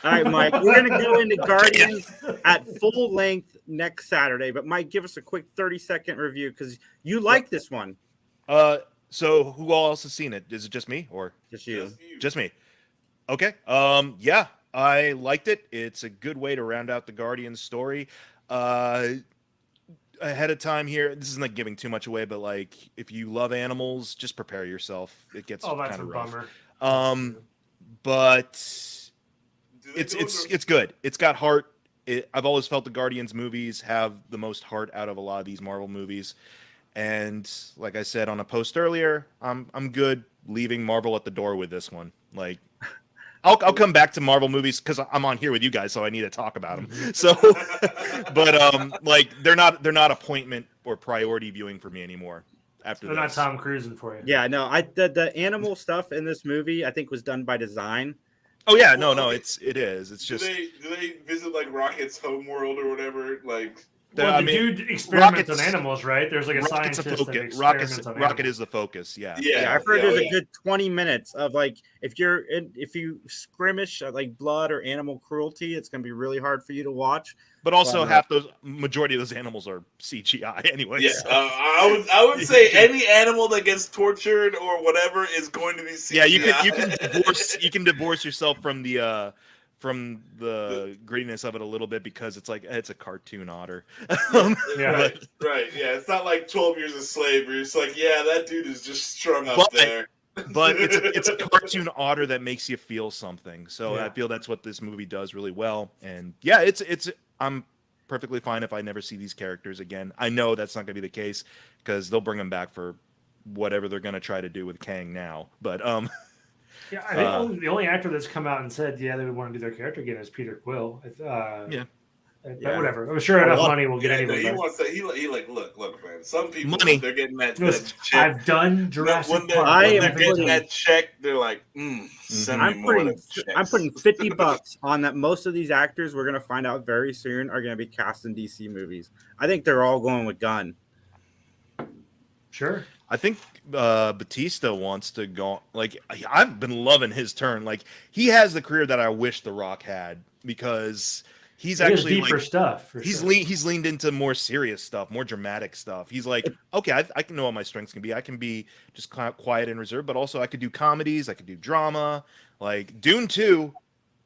All right, Mike, we're going to go into Guardians at full length next Saturday. But, Mike, give us a quick 30-second review because you like this one. So who all else has seen it? Is it just me or just you? Just me. Okay. Yeah, I liked it. It's a good way to round out the Guardians story. Ahead of time here, this isn't like giving too much away, but like if you love animals, just prepare yourself. It gets kind of rough. Bummer. But it's good. It's got heart. I've always felt the Guardians movies have the most heart out of a lot of these Marvel movies. And like I said on a post earlier, I'm good leaving Marvel at the door with this one. Like I'll come back to Marvel movies because I'm on here with you guys, so I need to talk about them. So, but like they're not appointment or priority viewing for me anymore. After they're not Tom Cruising for you. Yeah, no. The animal stuff in this movie I think was done by design. Oh yeah, no, it is. It's just do they visit like Rocket's homeworld or whatever? Like, well, the dude experiments on animals, right? There's like a scientist that experiments on animals. Rocket is the focus. Yeah. I've heard there's a good 20 minutes of like if you skirmish at like blood or animal cruelty, it's gonna be really hard for you to watch. But also, majority of those animals are CGI anyway. Yeah, so. I would say any animal that gets tortured or whatever is going to be CGI. Yeah, you can divorce yourself from the grittiness of it a little bit because it's like it's a cartoon otter. Right. Yeah, it's not like 12 Years a Slave where it's like, yeah, that dude is just strung up there. But it's a cartoon otter that makes you feel something. So I feel that's what this movie does really well. And yeah, I'm perfectly fine if I never see these characters again. I know that's not going to be the case because they'll bring them back for whatever they're going to try to do with Kang now. But yeah, I think the only actor that's come out and said they would want to do their character again is Peter Quill. But whatever. I'm sure enough money will get anyone. He wants that. He like look, man. Some people they're getting that check. I've done Jurassic Park. When they're getting that check, they're like, send me more of those checks. I'm putting $50 on that. Most of these actors we're gonna find out very soon are gonna be cast in DC movies. I think they're all going with Gunn. Sure. I think Batista wants to go. Like I've been loving his turn. Like he has the career that I wish The Rock had because. He's actually deeper stuff. He's leaned into more serious stuff, more dramatic stuff. He's like, okay, I can know what my strengths can be. I can be just quiet and reserved, but also I could do comedies. I could do drama. Like Dune 2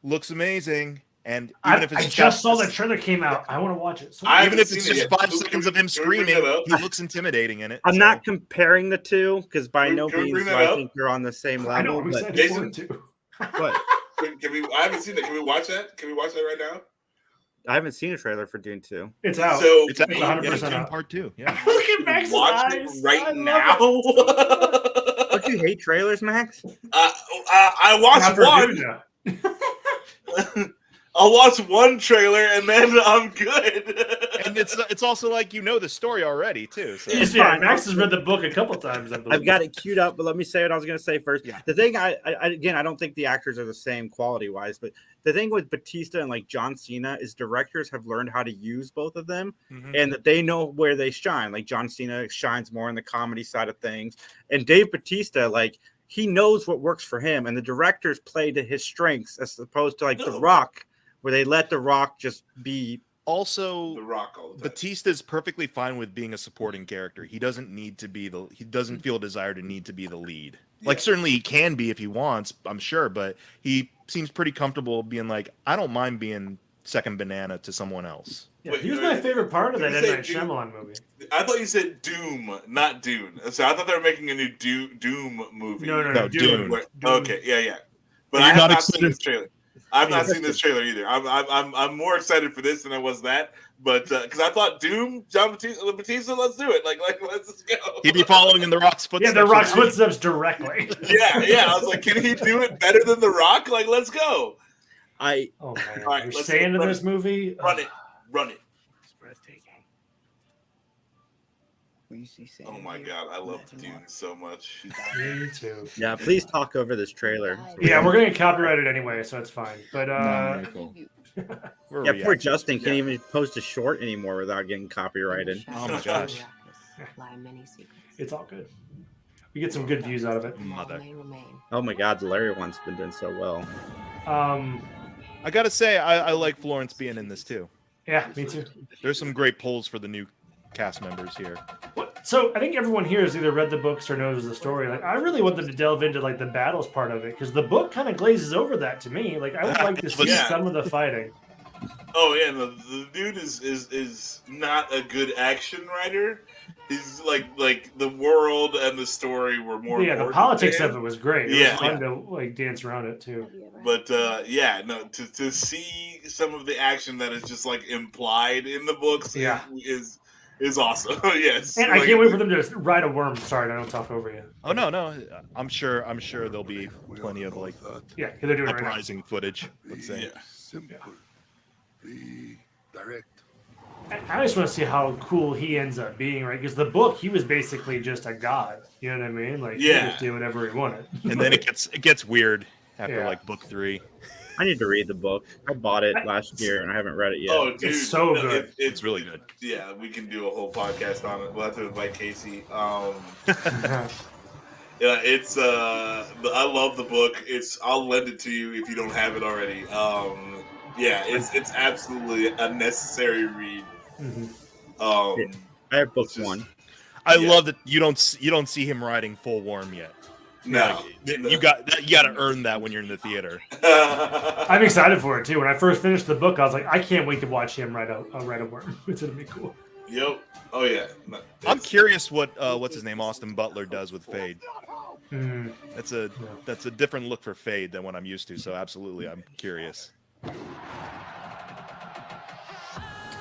looks amazing, and even if it's I just saw that trailer came out. I want to watch it. Even if it's just 5 seconds of him screaming, he looks intimidating in it. I'm not comparing the two because by no means do I think they're on the same level. But Jason, what? I haven't seen that. Can we watch that? Can we watch that right now? I haven't seen a trailer for Dune 2. It's out. So it's 100% out. Part 2. Yeah. Look at Max's watch eyes. it right now. Don't you hate trailers, Max? I watched one. I'll watch one trailer and then I'm good. And it's also like the story already too. So. Yeah, Max has read the book a couple times. I've got it queued up, but let me say what I was going to say first. Yeah. The thing, I don't think the actors are the same quality wise, but the thing with Batista and like John Cena is directors have learned how to use both of them, and that they know where they shine. Like John Cena shines more on the comedy side of things, and Dave Bautista, like he knows what works for him, and the directors play to his strengths as opposed to like The Rock, where they let The Rock just be. Also, The Rock all the time. Batista is perfectly fine with being a supporting character. He doesn't need to be he doesn't feel a desire to need to be the lead. Yeah. Like certainly he can be if he wants, I'm sure, but he seems pretty comfortable being like, I don't mind being second banana to someone else. Yeah, he was my favorite part of that M. Night Shyamalan movie. I thought you said Doom, not Dune. So I thought they were making a new Doom movie. No, Dune. Okay, yeah. But I have not seen this trailer. I've not seen this trailer either. I'm more excited for this than I was that. But because I thought Doom, John Batista, let's do it. Like let's just go. He'd be following in The Rock's footsteps. Yeah, The Rock's footsteps directly. yeah. I was like, can he do it better than The Rock? Like, let's go. Man. You're staying in this movie? Run it. It's breathtaking. Oh my god, I love Dune so much. Me too. Yeah, please talk over this trailer. Yeah, we're gonna get copyrighted anyway, so it's fine. But yeah, poor Justin can't even post a short anymore without getting copyrighted. Oh my gosh. It's all good. We get some good views out of it. Mother. Oh my god, the Larry one's been doing so well. I gotta say, I like Florence being in this too. Yeah, me too. There's some great polls for the new cast members here. So I think everyone here has either read the books or knows the story. Like, I really want them to delve into like the battles part of it because the book kind of glazes over that to me. Like, I would like to see some of the fighting. Oh yeah, the dude is not a good action writer. He's like the world and the story were more. Yeah, the politics of it was great. It was fun to like dance around it too. But to see some of the action that is just like implied in the books is awesome. Yes. And I can't wait for them to ride a worm. Sorry, I don't talk over you. Oh no. I'm sure there'll be plenty of like they're doing uprising footage. Let's say. Be direct. I just want to see how cool he ends up being, right? Because the book, he was basically just a god. You know what I mean? Like, he just did whatever he wanted. And then it gets weird after like book 3. I need to read the book. I bought it last year and I haven't read it yet. Oh, dude, it's so good. It's really good. Yeah, we can do a whole podcast on it. We'll have to invite Casey. Yeah, it's I love the book. I'll lend it to you if you don't have it already. Yeah, it's absolutely a necessary read. I have book 1. I love that you don't see him riding full worm yet. No, you got to earn that when you're in the theater. I'm excited for it too. When I first finished the book, I was like, I can't wait to watch him ride a worm. It's gonna be cool. Yep. Oh yeah. I'm curious what what's his name, Austin Butler, does with Fade. That's a different look for Fade than what I'm used to. So absolutely, I'm curious.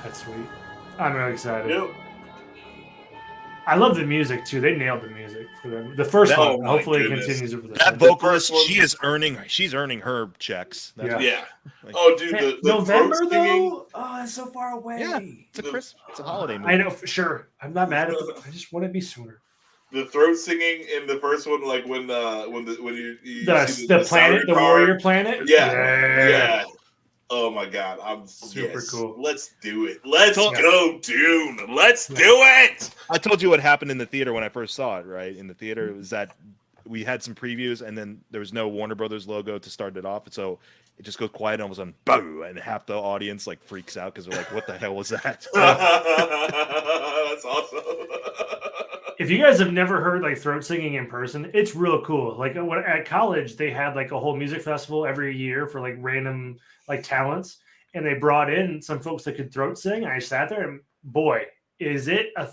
That's sweet. I'm really excited. Yep. I love the music too. They nailed the music for them. The first one, hopefully, it continues over the that vocalist. She's earning her checks. Yeah. Oh, dude, the November though. Oh, it's so far away. Yeah, it's a holiday movie. I know for sure. I'm not mad at it. I just want it to be sooner. The throat singing in the first one, like when you see the planet, the warrior planet. Yeah. Oh my god, I'm super cool. Let's do it. Let's go, Dune. Let's do it. I told you what happened in the theater when I first saw it. Right in the theater, it was that we had some previews, and then there was no Warner Brothers logo to start it off, so it just goes quiet, and all of a sudden, boo, and half the audience like freaks out because they're like, "What the hell was that?" That's awesome. If you guys have never heard like throat singing in person, it's real cool. Like at college, they had like a whole music festival every year for like random like talents, and they brought in some folks that could throat sing. I sat there, and boy, is it a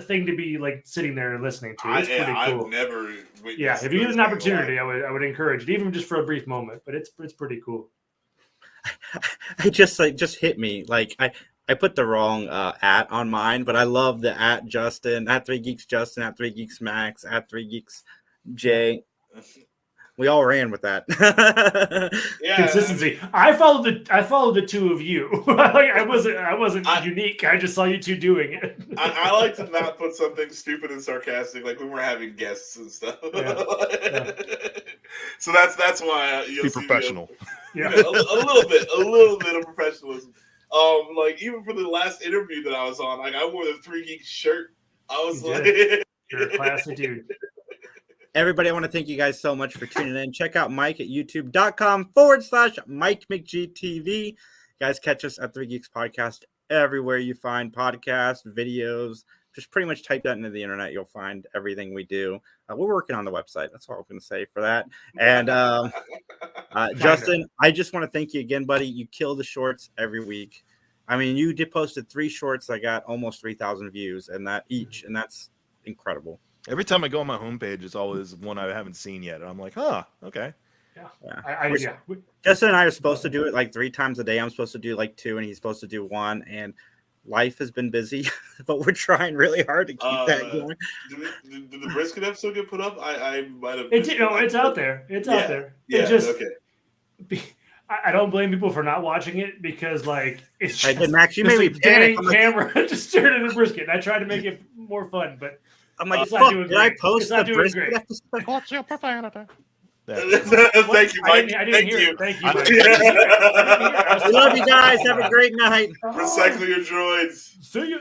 thing to be like sitting there and listening to? It's pretty cool. I've never. If you get an opportunity, I would encourage it, even just for a brief moment. But it's pretty cool. I just hit me like I put the wrong @ on mine, but I love the @ Justin, @ 3 Geeks Justin, @ 3 Geeks Max, @ 3 Geeks Jay. We all ran with that. Consistency. I followed the two of you. I wasn't unique. I just saw you two doing it. I like to not put something stupid and sarcastic, like when we're having guests and stuff. So that's why you'll be see professional. A little bit of professionalism. Like even for the last interview that I was on, like I wore the 3 Geeks shirt. I was You're a classy dude. Everybody, I want to thank you guys so much for tuning in. Check out Mike at youtube.com/Mike McGTV. Guys, catch us at 3 Geeks Podcast everywhere you find podcasts, videos. Just pretty much type that into the internet. You'll find everything we do. We're working on the website. That's all I'm going to say for that. And Justin, I just want to thank you again, buddy. You kill the shorts every week. I mean, you posted 3 shorts that got almost 3,000 views, and that's incredible. Every time I go on my homepage, it's always one I haven't seen yet. And I'm like, okay. Yeah. Justin and I are supposed to do it like 3 times a day. I'm supposed to do like 2, and he's supposed to do 1. And life has been busy, but we're trying really hard to keep that going. Did the brisket episode get put up? I might have. It's out there. It's out there. Yeah. It just, okay. I don't blame people for not watching it because, like, it's I just, did, Max. You it's made a me panic. dead camera just turned into brisket. I tried to make it more fun, but I'm like, it's not fuck, doing did I great. post It's not the doing brisket great. episode? What's your profanity? Thank you, Mike. I didn't Thank hear you. it. Thank you, Mike. Yeah. We love you guys. Have a great night. Recycle your droids. See you.